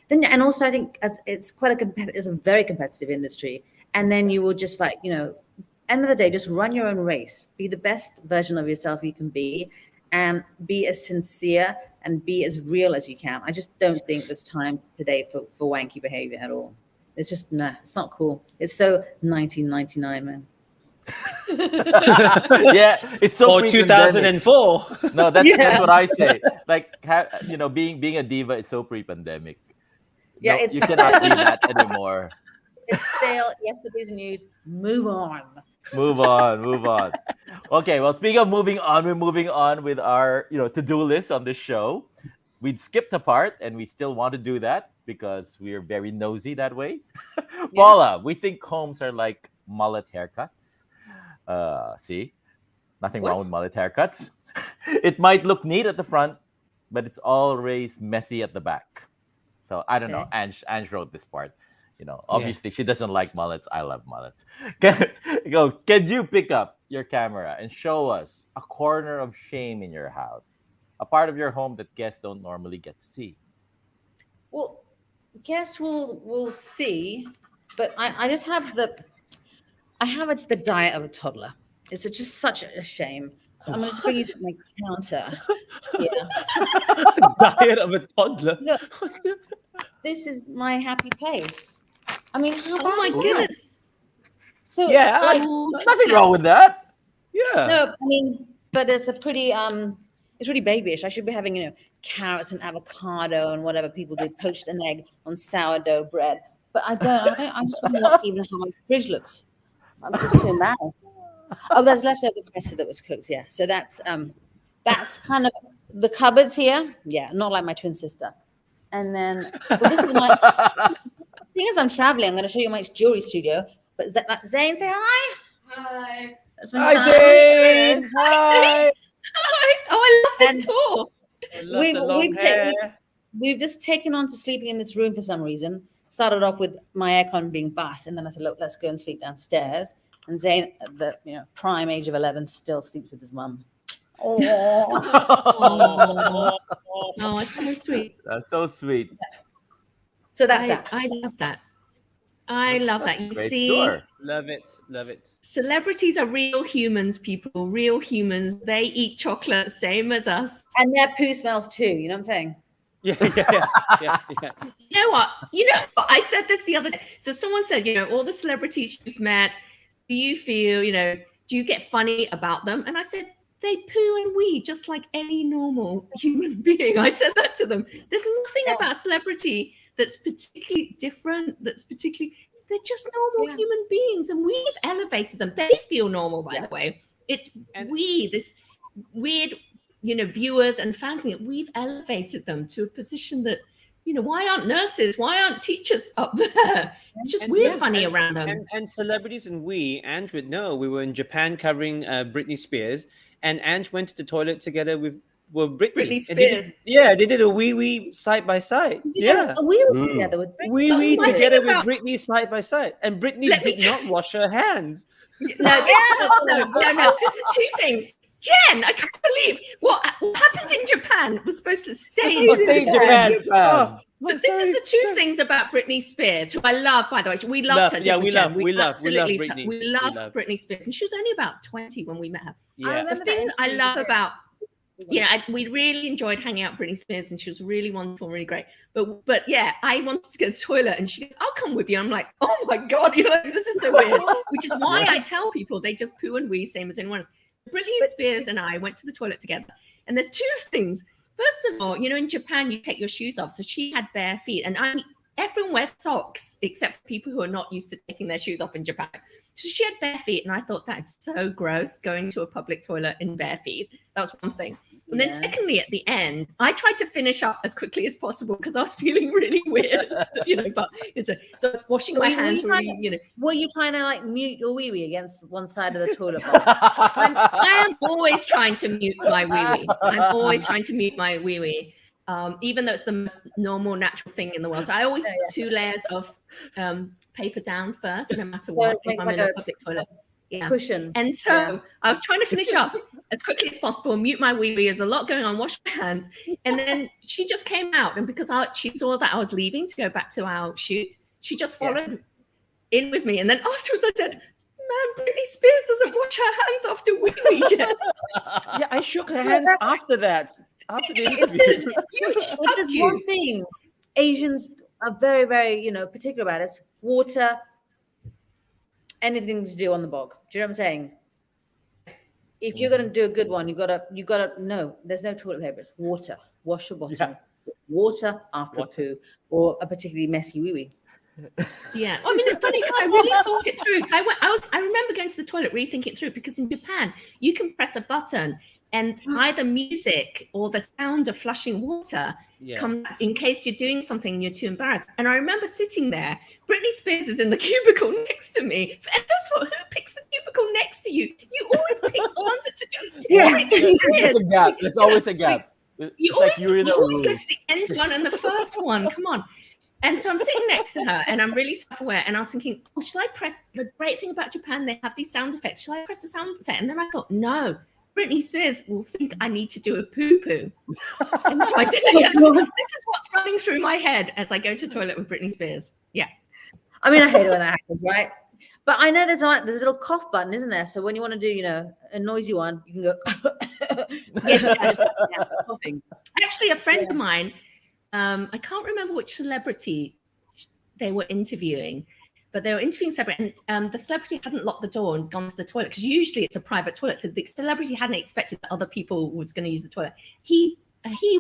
then, and also I think as it's it's a very competitive industry. And then you will just end of the day, just run your own race. Be the best version of yourself you can be, and be as sincere and be as real as you can. I just don't think there's time today for wanky behavior at all. It's just it's not cool. It's so 1999, man. Yeah, it's so Or pre-pandemic. 2004. No, that's Yeah. that's what I say. Like, being a diva is so pre-pandemic. Yeah, No, it's you cannot be that anymore. It's stale. Yesterday's news. Move on. Move on, move on. Okay, well, speaking of moving on, we're moving on with our, to-do list on this show. We'd skipped a part, and we still want to do that because we're very nosy that way. Yeah. Paula, we think combs are like mullet haircuts. See, nothing wrong What? with mullet haircuts. It might look neat at the front, but it's always messy at the back. So I don't know. Okay. Ange wrote this part. Obviously she doesn't like mullets. I love mullets. Can you pick up your camera and show us a corner of shame in your house, a part of your home that guests don't normally get to see? Well, guess we'll see. But I just have the diet of a toddler. It's just such a shame. So I'm going to bring you to my counter. Yeah. Diet of a toddler. Look, this is my happy place. I mean, how Oh my bad is that? goodness. So Yeah, like, There's nothing wrong with that. Yeah. no, I mean, but it's a pretty it's really babyish. I should be having carrots and avocado and whatever people do, poached an egg on sourdough bread. But I don't. I just wonder what even how my fridge looks. I'm just too embarrassed. Oh, there's leftover pasta that was cooked. Yeah, so that's kind of the cupboards here. Yeah, not like my twin sister. And then this is my. Seeing as I'm traveling, I'm going to show you my jewelry studio. But Zane, say hi. Hi. That's my Hi, son. Zane. Hi. Hi. Oh, I love And this tour. I love the long we've hair. we've just taken on to sleeping in this room for some reason. Started off with my aircon being bust, and then I said, "Look, let's go and sleep downstairs." And Zane, at the prime age of 11, still sleeps with his mum. Oh, it's so sweet. That's so sweet. So that's that. I love that. I love that. You Great see, tour. Love it. Love it. celebrities are real humans, people. Real humans. They eat chocolate, same as us. And their poo smells too. You know what I'm saying? Yeah. You know what? I said this the other day. So someone said, all the celebrities you've met, do you feel, do you get funny about them? And I said, they poo and wee just like any normal human being. I said that to them. There's nothing about celebrity that's particularly different, they're just normal human beings, and we've elevated them. They feel normal, by the way. It's this weird, viewers and family, we've elevated them to a position that, why aren't nurses? Why aren't teachers up there? It's just we're funny around them. And celebrities and Ange would know. We were in Japan covering Britney Spears, and Ange went to the toilet together with Britney. Spears. They did a wee side by side. Yeah. We were together with Britney. Wee my together thing with about- Britney side by side. And Britney Let me did not wash her hands. No, this is two things. Jen, I can't believe what happened in Japan was supposed to stay Stay in Japan. Japan. But this is the two things about Britney Spears, who I love, by the way. We loved her. Yeah, didn't we Jen? love absolutely Britney. We loved Britney Spears, and she was only about 20 when we met her. Yeah. The thing I love about we really enjoyed hanging out with Britney Spears, and she was really wonderful, really great. But yeah, I wanted to go to the toilet, and she goes, "I'll come with you." I'm like, "Oh my god, this is so weird." Which is why I tell people they just poo and wee, same as anyone else. Britney Spears and I went to the toilet together, and there's two things. First of all, in Japan, you take your shoes off. So she had bare feet. And everyone wears socks except for people who are not used to taking their shoes off in Japan. So she had bare feet. And I thought, that is so gross, going to a public toilet in bare feet. That was one thing. And then secondly, at the end, I tried to finish up as quickly as possible because I was feeling really weird, but so I was washing my hands really, Were you trying to like mute your wee wee against one side of the toilet bowl? I am always trying to mute my wee wee. I'm always trying to mute my wee wee, even though it's the most normal, natural thing in the world. So I always put 2 layers of paper down first, no matter what, if I'm in a public toilet. Yeah. Cushion. And so I was trying to finish up as quickly as possible, mute my wee wee. There's a lot going on, wash my hands. And then she just came out. And because she saw that I was leaving to go back to our shoot, she just followed in with me. And then afterwards I said, "Man, Britney Spears doesn't wash her hands after wee wee." Yeah, I shook her hands after that. After the interview. But there's one thing Asians are very, very, particular about is water. Anything to do on the bog. Do you know what I'm saying? If you're gonna do a good one, you gotta no, there's no toilet paper, it's water. Wash your bottom. Water after a poo or a particularly messy wee wee. Yeah. I mean, it's funny because I really thought it through. So I remember going to the toilet, rethinking it through, because in Japan you can press a button and either music or the sound of flushing water comes in case you're doing something and you're too embarrassed. And I remember sitting there. Britney Spears is in the cubicle next to me. And first of all, who picks the cubicle next to you? You always pick the ones that There's a gap. There's always a gap. You always go to the end one and the first one. Come on. And so I'm sitting next to her and I'm really self-aware. And I was thinking, should I press? The great thing about Japan, they have these sound effects. Should I press the sound effect? And then I thought, no. Britney Spears will think I need to do a poo-poo. And so I did it. This is what's running through my head as I go to the toilet with Britney Spears. Yeah. I mean, I hate it when that happens, right? But I know there's a little cough button, isn't there? So when you want to do, a noisy one, you can go coughing. Actually, a friend of mine, I can't remember which celebrity they were interviewing, but they were interviewing separate, and the celebrity hadn't locked the door and gone to the toilet, because usually it's a private toilet. So the celebrity hadn't expected that other people was going to use the toilet. He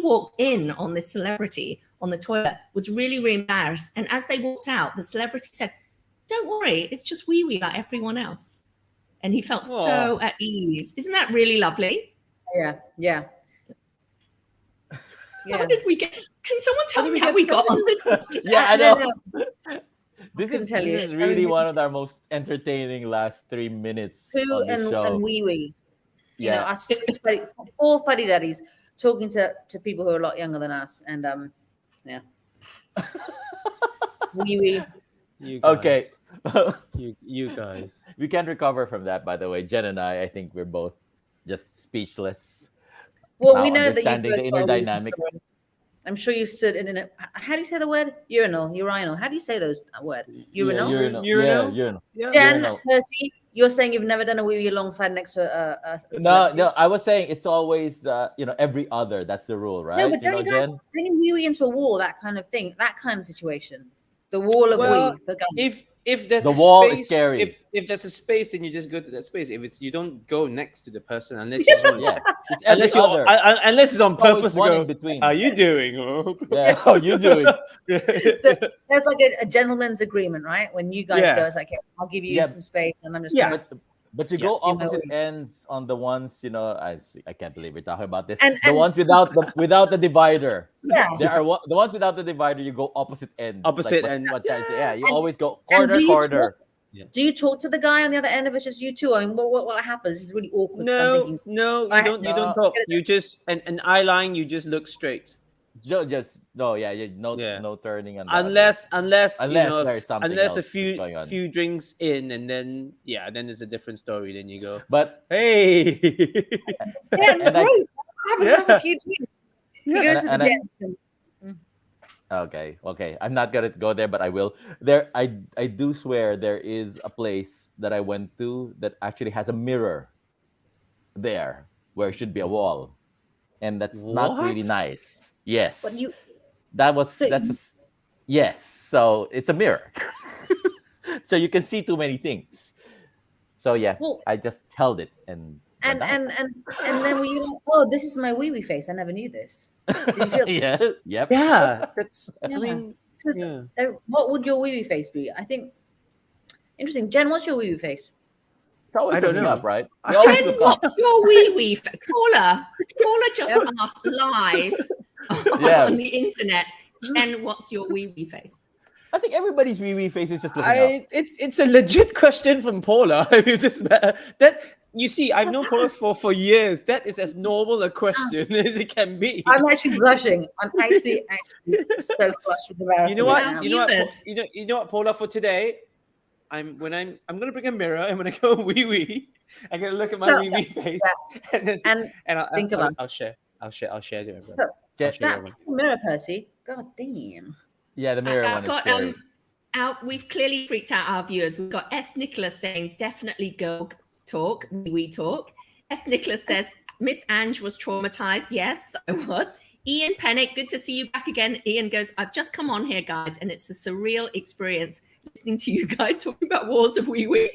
walked in on this celebrity on the toilet, was really, really embarrassed. And as they walked out, the celebrity said, "Don't worry, it's just wee wee like everyone else." And he felt so at ease. Isn't that really lovely? Yeah. How did we get? Can someone tell me how we got on this? I know. This is I really mean, one of our most entertaining last 3 minutes poo on the show. and wee wee. Us 4 fuddy daddies talking to people who are a lot younger than us, and wee wee. Okay. you guys. We can't recover from that, by the way. Jen and I think we're both just speechless. Well, we know that you understanding the inner dynamic. I'm sure you stood in a. How do you say the word? Urinal. How do you say that word? Urinal. Urinal. Jen, Percy, you're saying you've never done a wee wee alongside next to a No. I was saying it's always every other. That's the rule, right? No, but don't you guys bring wee wee into a wall? That kind of thing. That kind of situation. The wall of wee. If there's the a wall space, is scary. If there's a space, then you just go to that space. If you don't go next to the person unless you it's unless it's on purpose. One to go, in between. How you doing? How you doing? So that's like a gentleman's agreement, right? When you guys go, it's like, hey, I'll give you some space, and I'm just But you go opposite ends on the ones, I can't believe we're talking about this. And the ones without the divider. Yeah. There are the ones without the divider, you go opposite ends. Ends. You always go corner. Do you talk to the guy on the other end if it's just you two? I mean, what happens? This is really awkward. No, you don't talk. You just an eye line, you just look straight. No turning. Unless there's a few drinks in, and then it's a different story. Then you go, but hey, have a few drinks. He goes to the dentist. Okay, okay. I'm not gonna go there, but I will. I do swear there is a place that I went to that actually has a mirror there where it should be a wall, and that's not really What? nice. But Yes, you, so that's yes. So it's a mirror, so you can see too many things. So yeah, well, I just held it and went and out. and and and then were you like, oh, this is my wee wee face? I never knew this. Did you feel? Yeah, yep. Yeah, that's. Yeah. I mean, Because yeah. what would your wee wee face be? I think interesting. Jen, what's your wee wee face? It's always I don't looking know. up, right? They always Jen, look up. what's your wee wee? Paula just asked live Yeah. on the internet. Jen, what's your wee wee face? I think everybody's wee wee face is just looking up. It's a legit question from Paula. You just that you see, I've known Paula for years. That is as normal a question as it can be. I'm actually blushing. I'm actually so flushed with embarrassment. You know right what? now. You know what? Viewers. You know what, Paula? For today, I'm gonna bring a mirror and when I go wee wee, I'm gonna look at my No, wee wee face and then And think about I'll share to everyone. So, I'll share to that everyone. mirror, Percy. God damn. Yeah, the mirror I've one is got scary. we've clearly freaked out our viewers. We've got S. Nicholas saying definitely girl talk, we talk. S. Nicholas says Miss Ange was traumatized. Yes, I was. Ian Pennick, good to see you back again. Ian goes, I've just come on here, guys, and it's a surreal experience listening to you guys talking about wars of wee wee.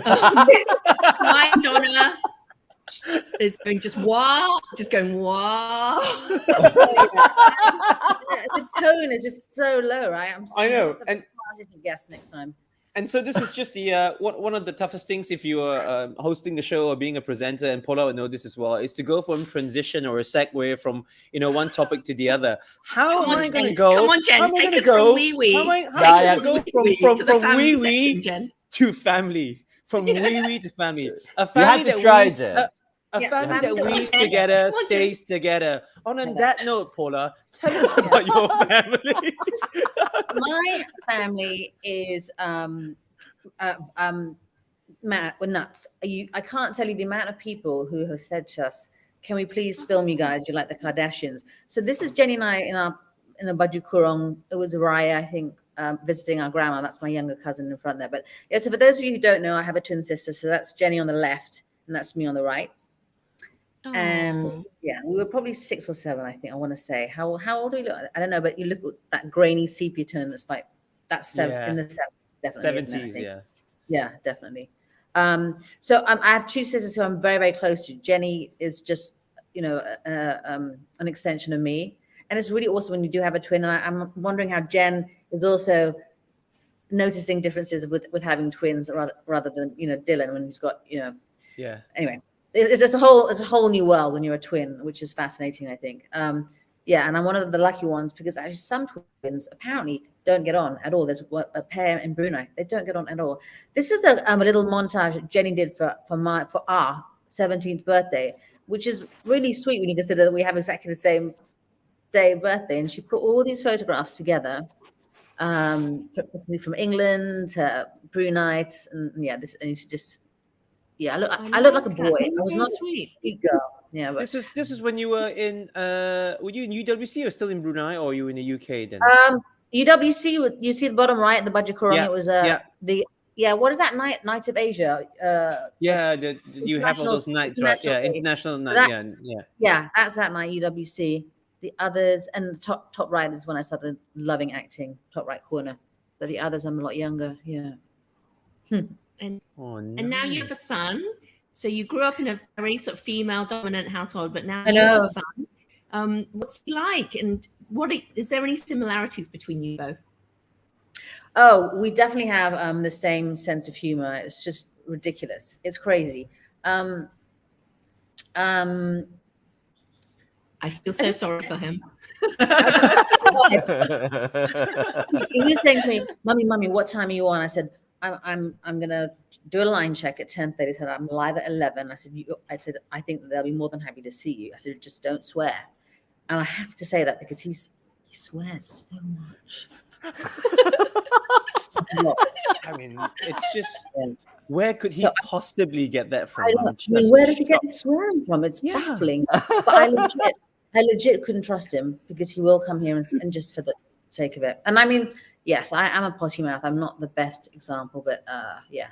Hi, Donna is going just going wow. The tone is just so low, right? I know, and guess next time. And so this is just the one of the toughest things if you are hosting the show or being a presenter, and Paula would know this as well, is to go from transition or a segue from one topic to the other. How am I going to go? Come on, Jen, How am I take going to us go? from wee wee. How am I Yeah, going to go to the from family wee wee section, Jen. to family? From wee wee to family. A You family have to that try, weaves, Jen. a Yeah, family that family. weaves Come on, together, Jen. Come on, Jen. stays together. On Okay. that note, Paula, tell us about your family. My family is Matt, we're nuts. I can't tell you the amount of people who have said to us, "Can we please film you guys? You're like the Kardashians." So this is Jenny and I in a Baju Kurong. It was Raya, I think, visiting our grandma. That's my younger cousin in front there. But yeah, so for those of you who don't know, I have a twin sister. So that's Jenny on the left, and that's me on the right. And yeah, we were probably 6 or 7, I think. I want to say. How old do we look? I don't know, but you look at that grainy sepia tone. That's like in the 70s, definitely. isn't it, I 70s, think? yeah. Yeah, definitely. So I have 2 sisters who I'm very, very close to. Jenny is just, an extension of me. And it's really awesome when you do have a twin. And I'm wondering how Jen is also noticing differences with having twins rather than, Dylan when he's got, Yeah. Anyway, it's a whole new world when you're a twin, which is fascinating, I think. Yeah, and I'm one of the lucky ones because actually some twins apparently don't get on at all. There's a pair in Brunei; they don't get on at all. This is a little montage that Jenny did for our 17th birthday, which is really sweet when you consider that we have exactly the same day of birthday. And she put all these photographs together, from England to Brunei, and yeah, and she just. Yeah, I look like a boy. I was not sweet. a big girl. Yeah, but This is when you were in were you in UWC or still in Brunei, or were you in the UK then? UWC. You see the bottom right, the Baju Kurong. Yeah, It was yeah. What is that night of Asia? Yeah, you have all those nights, right? Yeah, international night. Yeah, that's that night. UWC. The others and the top right is when I started loving acting. Top right corner. But the others, I'm a lot younger. Yeah. And and now you have a son. So you grew up in a very sort of female dominant household, but now I you have know. a son. What's he like? And is there any similarities between you both? Oh, we definitely have the same sense of humor. It's just ridiculous. It's crazy. I feel so sorry for him. He was saying to me, "Mummy, what time are you on?" I said, I'm gonna do a line check at 10:30. He said, "I'm live at 11." I said, "I think that they'll be more than happy to see you." I said, "Just don't swear." And I have to say that because he swears so much. I mean, it's just where could he possibly get that from? Where does he get the swearing from? It's Yeah. baffling. But I legit couldn't trust him because he will come here and just for sake of it. And I mean, yes, I am a potty mouth. I'm not the best example, but yeah.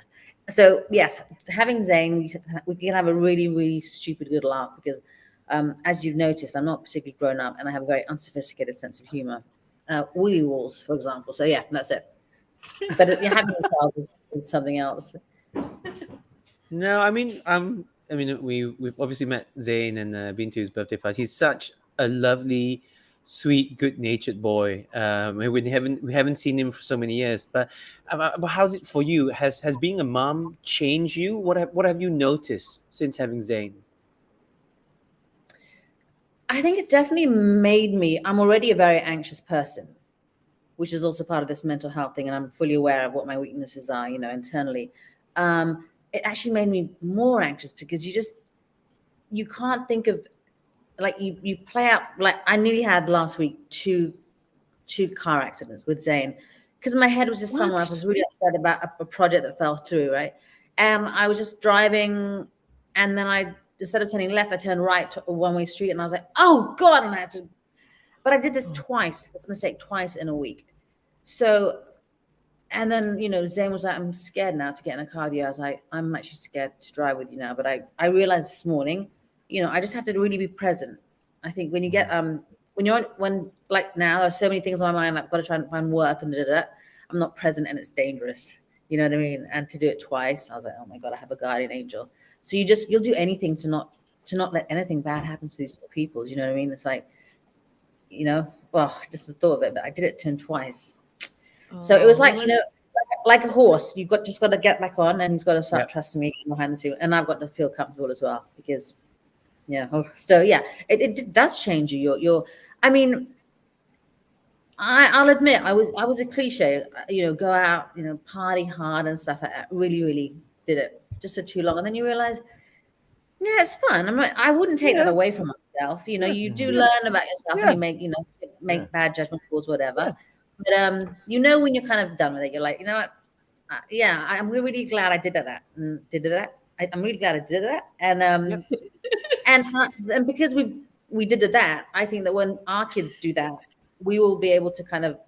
So yes, having Zane, we can have a really, really stupid good laugh because as you've noticed, I'm not particularly grown up and I have a very unsophisticated sense of humor. Wee walls, for example. So yeah, that's it. But having a child is something else. No, I mean, we've obviously met Zayn and been to his birthday party. He's such a lovely, sweet, good-natured boy. We haven't seen him for so many years. But how's it for you? Has being a mom changed you? What have you noticed since having Zayn? I think it definitely made me. I'm already a very anxious person, which is also part of this mental health thing, and I'm fully aware of what my weaknesses are, internally. It actually made me more anxious because you can't think of, like, you play out, like I nearly had last week two car accidents with Zayn because my head was just somewhere. I was really upset about a project that fell through, right? And I was just driving, and then instead of turning left, I turned right to a one-way street, and I was like, oh God, and I had to, but I did this mistake twice in a week. So, and then, Zayn was like, I'm scared now to get in a car with you. I was like, I'm actually scared to drive with you now. But I realized this morning, I just have to really be present. I think when you get, when like now there's so many things on my mind, I've got to try and find work and I'm not present and it's dangerous. You know what I mean? And to do it twice, I was like, oh my God, I have a guardian angel. So you'll do anything to not let anything bad happen to these people. You know what I mean? It's like, well, just the thought of it, but I did it to him twice. So it was like, like a horse, just got to get back on, and he's got to start trusting me behind the two, and I've got to feel comfortable as well because, so yeah, it does change you. I mean, I'll admit I was a cliche, go out, party hard and stuff like that. Really, really did it just for too long, and then you realize, yeah, it's fun. I wouldn't take that away from myself. You do learn about yourself, and you make bad judgment calls, whatever. But when you're kind of done with it, you're like, you know what? I'm really glad I did that. I'm really glad I did that. And and because we did that, I think that when our kids do that, we will be able to kind of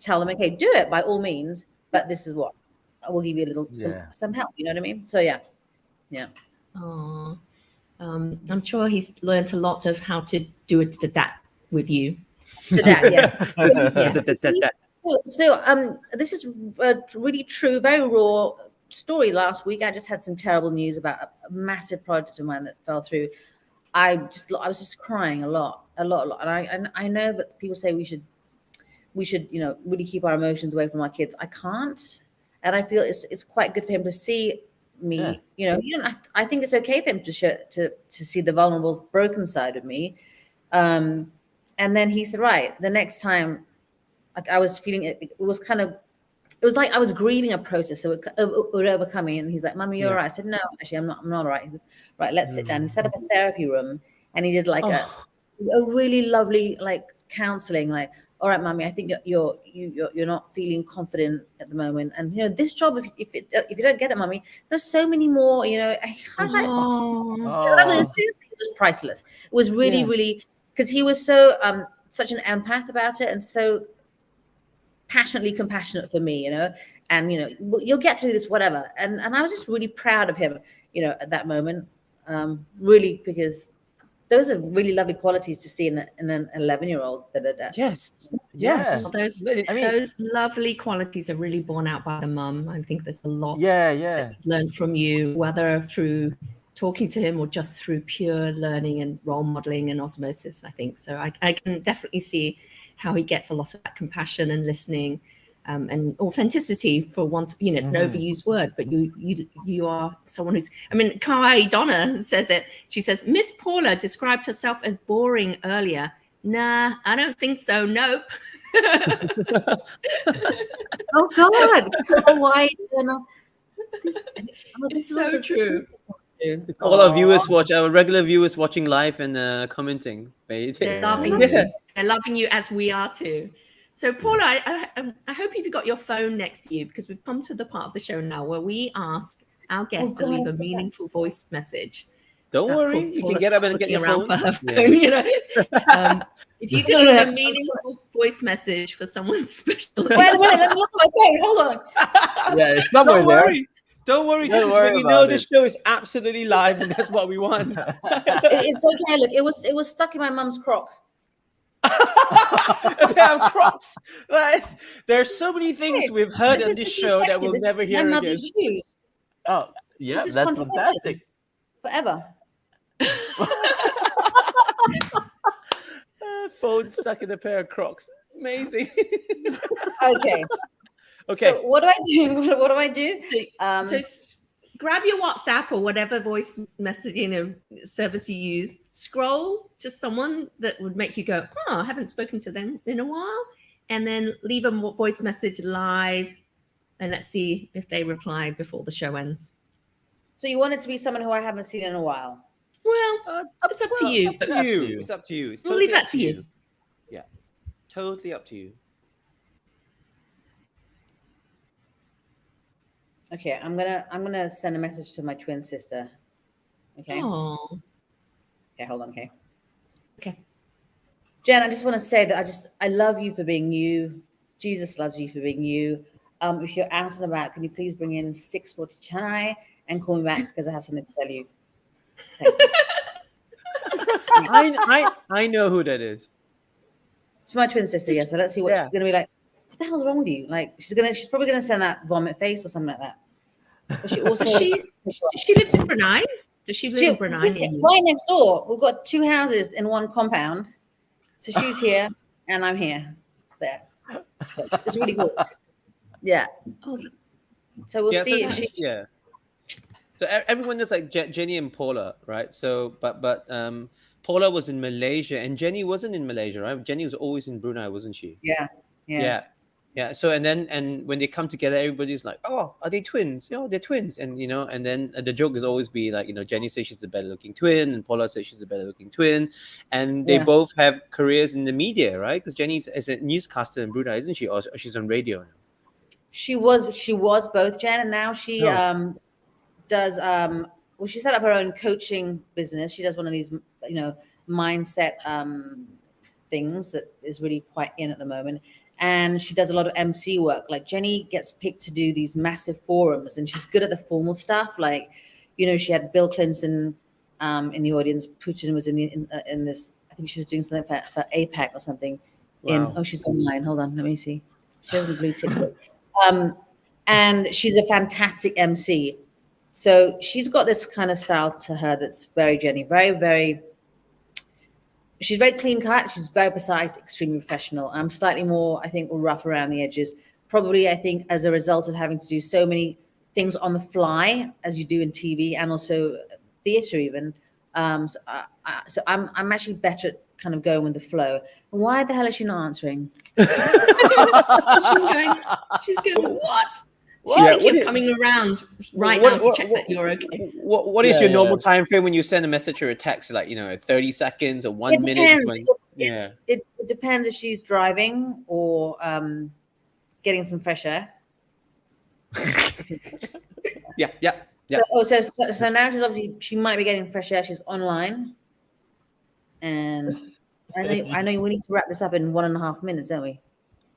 tell them, okay, do it by all means, but this is what I will give you a little some help. You know what I mean? So yeah. Oh, I'm sure he's learned a lot of how to do it to that with you. To that, yeah. So this is a really true, very raw story. Last week, I just had some terrible news about a massive project of mine that fell through. I was just crying a lot. And I know that people say we should, really keep our emotions away from our kids. I can't, and I feel it's quite good for him to see me. You don't have to, I think it's okay for him to see the vulnerable, broken side of me. And then he said, right, the next time, like I was feeling it was like I was grieving a process, so it would overcome me. And he's like, Mommy, you're all right. I said, no, actually, I'm not all right. Right, let's sit down. He set up a therapy room, and he did like a really lovely counseling. Like, all right, Mommy, I think you're not feeling confident at the moment, and this job, if you don't get it, Mommy, there's so many more. I was like, seriously, it was priceless. It was really, really. Because he was so such an empath about it, and so passionately compassionate for me, and you'll get through this, whatever. And I was just really proud of him, at that moment, really, because those are really lovely qualities to see in an 11-year-old. Yes. Well, those lovely qualities are really borne out by the mum. I think there's a lot learned from you, whether through talking to him or just through pure learning and role modeling and osmosis, I think. So I can definitely see how he gets a lot of that compassion and listening and authenticity, for want of, it's an overused word, but you are someone who's, Kai Donna says it. She says, Miss Paula described herself as boring earlier. Nah, I don't think so. Nope. Oh God. Why? It's so true. All our viewers our regular viewers watching live and commenting. They're loving you. They're loving you as we are too. So Paula, I hope you've got your phone next to you, because we've come to the part of the show now where we ask our guests to leave a meaningful voice message. Don't worry, you can get up and get your phone. If you can leave a meaningful voice message for someone special. Wait, let me look at my phone. Hold on. Yeah, it's somewhere Don't there. worry. Don't worry. Don't This is worry when you about know it. the show is absolutely live, and that's what we want. It's okay. Look, it was stuck in my mum's crock. A pair of Crocs. There's so many things we've heard on this show that we'll never hear my again. mother's shoes. Oh, yeah, This is that's contraception. fantastic. Forever. Phone stuck in a pair of Crocs. Amazing. Okay. Okay. So what do I do? What do I do? So grab your WhatsApp or whatever voice messaging service you use. Scroll to someone that would make you go, "Oh, I haven't spoken to them in a while," and then leave a voice message live, and let's see if they reply before the show ends. So you want it to be someone who I haven't seen in a while. Well, it's up to you. It's up to you. It's up to you. It's We'll totally leave that up to you. Yeah. Totally up to you. Okay, I'm gonna send a message to my twin sister. Okay. Oh, Okay, hold on. Okay. okay. Jen, I just want to say that I love you for being you. Jesus loves you for being you. If you're out and about, can you please bring in 640 chai and call me back because I have something to tell you. Thanks. I know who that is. It's my twin sister, yeah. So let's see what she's gonna be like. What the hell's wrong with you? Like she's probably gonna send that vomit face or something like that. But she also she lives in Brunei. Does she live in Brunei? She's right next door. We've got 2 houses in one compound. So she's here and I'm here. There. So it's really cool. Yeah. Oh. So we'll see if she. Yeah. So everyone is like Jenny and Paula, right? So but Paula was in Malaysia and Jenny wasn't in Malaysia, right? Jenny was always in Brunei, wasn't she? Yeah. So and when they come together, everybody's like, "Oh, are they twins? Oh, they're twins." And and then the joke is always be like, Jenny says she's the better looking twin, and Paula says she's the better looking twin, and they both have careers in the media, right? Because Jenny's is a newscaster in Brunei, isn't she? Or she's on radio now. She was both, Jen, and now she does well, she set up her own coaching business. She does one of these mindset things that is really quite in at the moment. And she does a lot of MC work. Like Jenny gets picked to do these massive forums, and she's good at the formal stuff. Like, she had Bill Clinton in the audience. Putin was in this. I think she was doing something for APAC or something. Wow. She's online. Hold on, let me see. She has a blue ticket. And she's a fantastic MC. So she's got this kind of style to her that's very Jenny, very, very. She's very clean cut. She's very precise, extremely professional. I'm slightly more, I think, rough around the edges. Probably, I think, as a result of having to do so many things on the fly, as you do in TV and also theatre even. So I'm actually better at kind of going with the flow. Why the hell is she not answering? She's going, what? She's thinking of coming around now to check that you're okay. What is your normal time frame when you send a message or a text? Like 30 seconds or 1 minute? It depends if she's driving or getting some fresh air. Yeah. So now she might be getting fresh air. She's online, and I know we need to wrap this up in 1.5 minutes, don't we?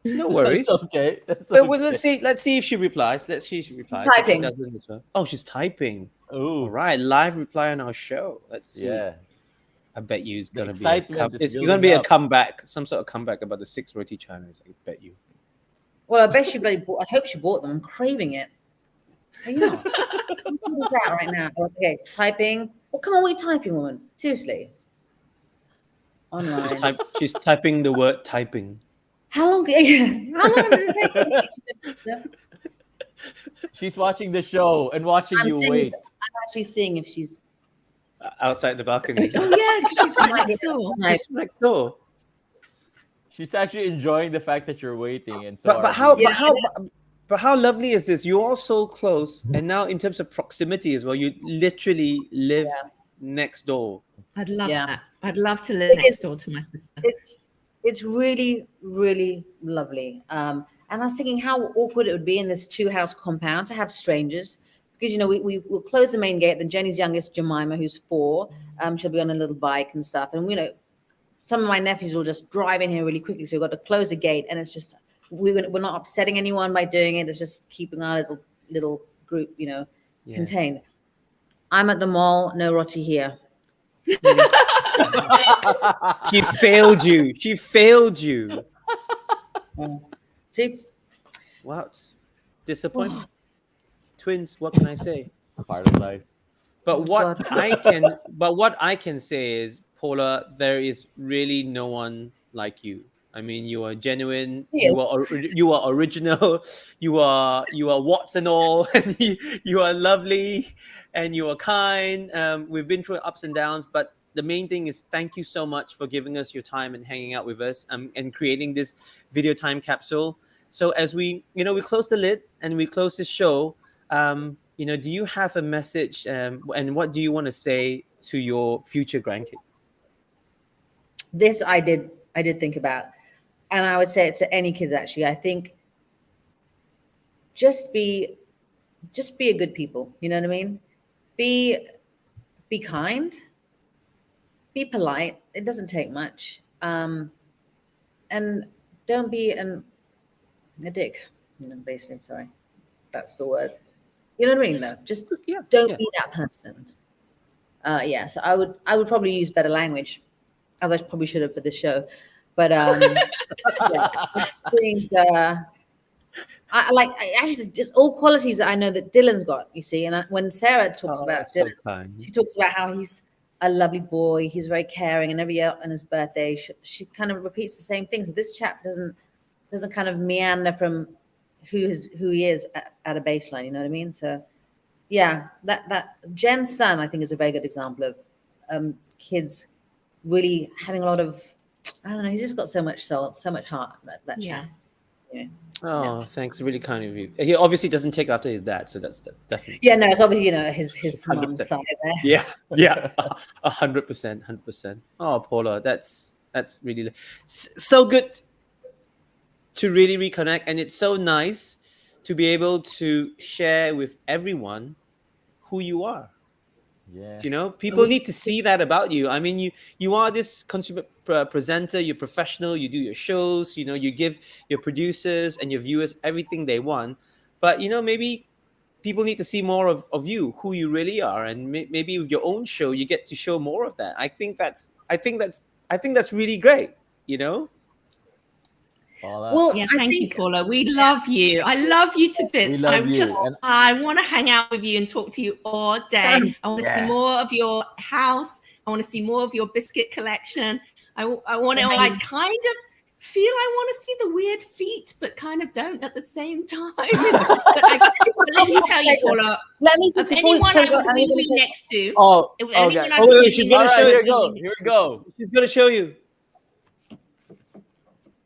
No worries. That's okay. Well, let's see if she replies. Let's see if she replies. Typing. Oh, she's typing. Oh, all right. Live reply on our show. Let's see. Yeah. I bet you it's gonna It's going to be a comeback, some sort of comeback about the 6 roti chanas. I bet you. Well, I bet she bloody bought. I hope she bought them. I'm craving it. Are you not? I'm that right now. Okay, typing. Well, come on, what are you typing, woman? Seriously. Online. She's typing the word typing. How long does it take? She's watching the show and watching you wait. I'm actually seeing if she's outside the balcony. Oh yeah, she's right next door. She's next door. She's actually enjoying the fact that you're waiting, and so. But how lovely is this? You're all so close, and now in terms of proximity as well, you literally live next door. I'd love that. I'd love to live next door to my sister. It's really, really lovely. And I was thinking how awkward it would be in this 2-house compound to have strangers, because we'll close the main gate. Then Jenny's youngest, Jemima, who's 4, she'll be on a little bike and stuff, and some of my nephews will just drive in here really quickly. So we've got to close the gate, and it's just we're not upsetting anyone by doing it. It's just keeping our little group, contained. I'm at the mall, no roti here. She failed you. She failed you. See? Wow. Disappointment. Twins, what can I say? Part of life. But what I can say is, Paula, there is really no one like you. I mean, you are genuine. Yes. You are original. You are warts and all. And you are lovely, and you are kind. We've been through ups and downs, but the main thing is thank you so much for giving us your time and hanging out with us, and creating this video time capsule. So as we close the lid and we close this show, do you have a message, and what do you want to say to your future grandkids? This I did think about, and I would say it to any kids actually. I think just be a good people. You know what I mean? Be kind. Be polite. It doesn't take much. And don't be a dick. Basically, sorry, that's the word. You know what I mean? Though, just don't be that person. So I would probably use better language, as I probably should have for this show. But I think actually just all qualities that I know that Dylan's got. You see, and when Sarah talks about Dylan, she talks about how he's a lovely boy. He's very caring, and every year on his birthday, she kind of repeats the same thing. So this chap doesn't kind of meander from who he is at a baseline. You know what I mean? So that Jen's son, I think, is a very good example of kids really having a lot of, I don't know, he's just got so much soul, so much heart, that chap. Yeah. Oh, thanks. Really kind of you. He obviously doesn't take after his dad, so that's definitely. Yeah, no, it's obviously his mom's side there. Yeah, 100%. Oh, Paula, that's really so good to really reconnect, and it's so nice to be able to share with everyone who you are. Yeah. People need to see that about you. I mean, you are this consumer presenter. You're professional. You do your shows. You give your producers and your viewers everything they want. But maybe people need to see more of you, who you really are, and maybe with your own show, you get to show more of that. I think that's really great. Paula. Well, thank you, Paula. We love you. I love you to bits. I want to hang out with you and talk to you all day. I want to see more of your house. I want to see more of your biscuit collection. I want to kind of feel I want to see the weird feet, but kind of don't at the same time. But let me tell you, Paula. Let me if anyone I would be next to. She's gonna show you. Here we go. She's gonna show you.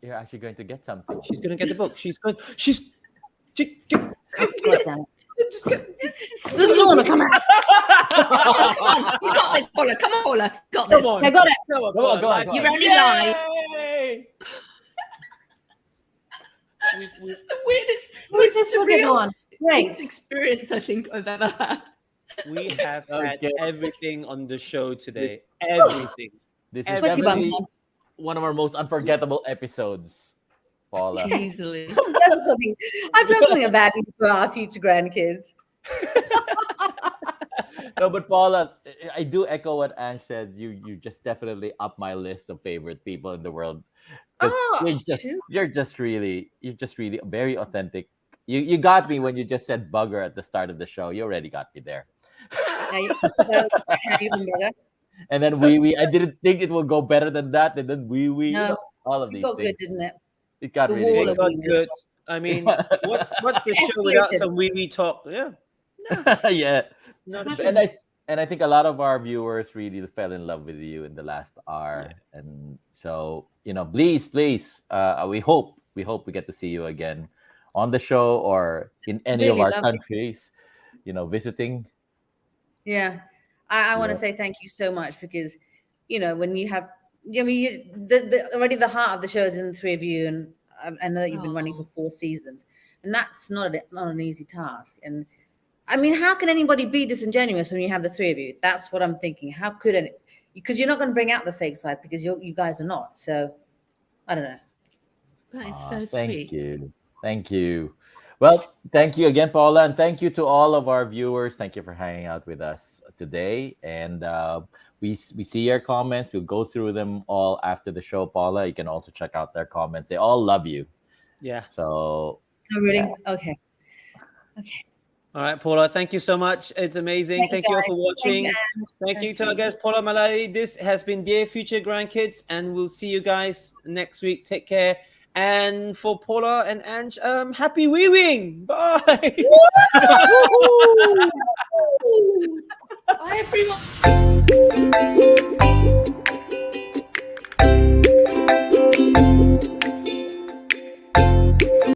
You're actually going to get something. She's going to get the book. This is going to come out. You got this, Paula. Come on, Paula. Got this. I got it. Come on. You're only live. This is the weirdest, surreal experience I think I've ever had. We have had everything on the show today. Everything. This is definitely one of our most unforgettable episodes, Paula. Easily. I've done something about it for our future grandkids. No, but Paula, I do echo what Ange said. You just definitely up my list of favorite people in the world. You're just really very authentic. You got me when you just said bugger at the start of the show. You already got me there. And then I didn't think it would go better than that. And then no, all of these got things. good, didn't it? It got really good. I mean, what's the show without some wee talk? Yeah. No. Yeah. And I think a lot of our viewers really fell in love with you in the last hour. Yeah. And so, please, we hope we get to see you again on the show or in any of our countries, visiting. Yeah. I want to say thank you so much because, when you have, already the heart of the show is in the three of you, and I know that you've been running for 4 seasons, and that's not an easy task. And I mean, how can anybody be disingenuous when you have the three of you? That's what I'm thinking. How could because you're not going to bring out the fake side because you guys are not. So I don't know. That is so Thank sweet. you. Thank you. Well, thank you again, Paula, and thank you to all of our viewers. Thank you for hanging out with us today. And we see your comments. We'll go through them all after the show, Paula. You can also check out their comments. They all love you. Yeah. So, Oh, really? yeah. Okay. All right, Paula, thank you so much. It's amazing. Thank you all for watching. Thank you to our guest, Paula Malai Ali. This has been Dear Future Grandkids, and we'll see you guys next week. Take care. And for Paula and Ange, happy weaving. Bye. Bye, everyone.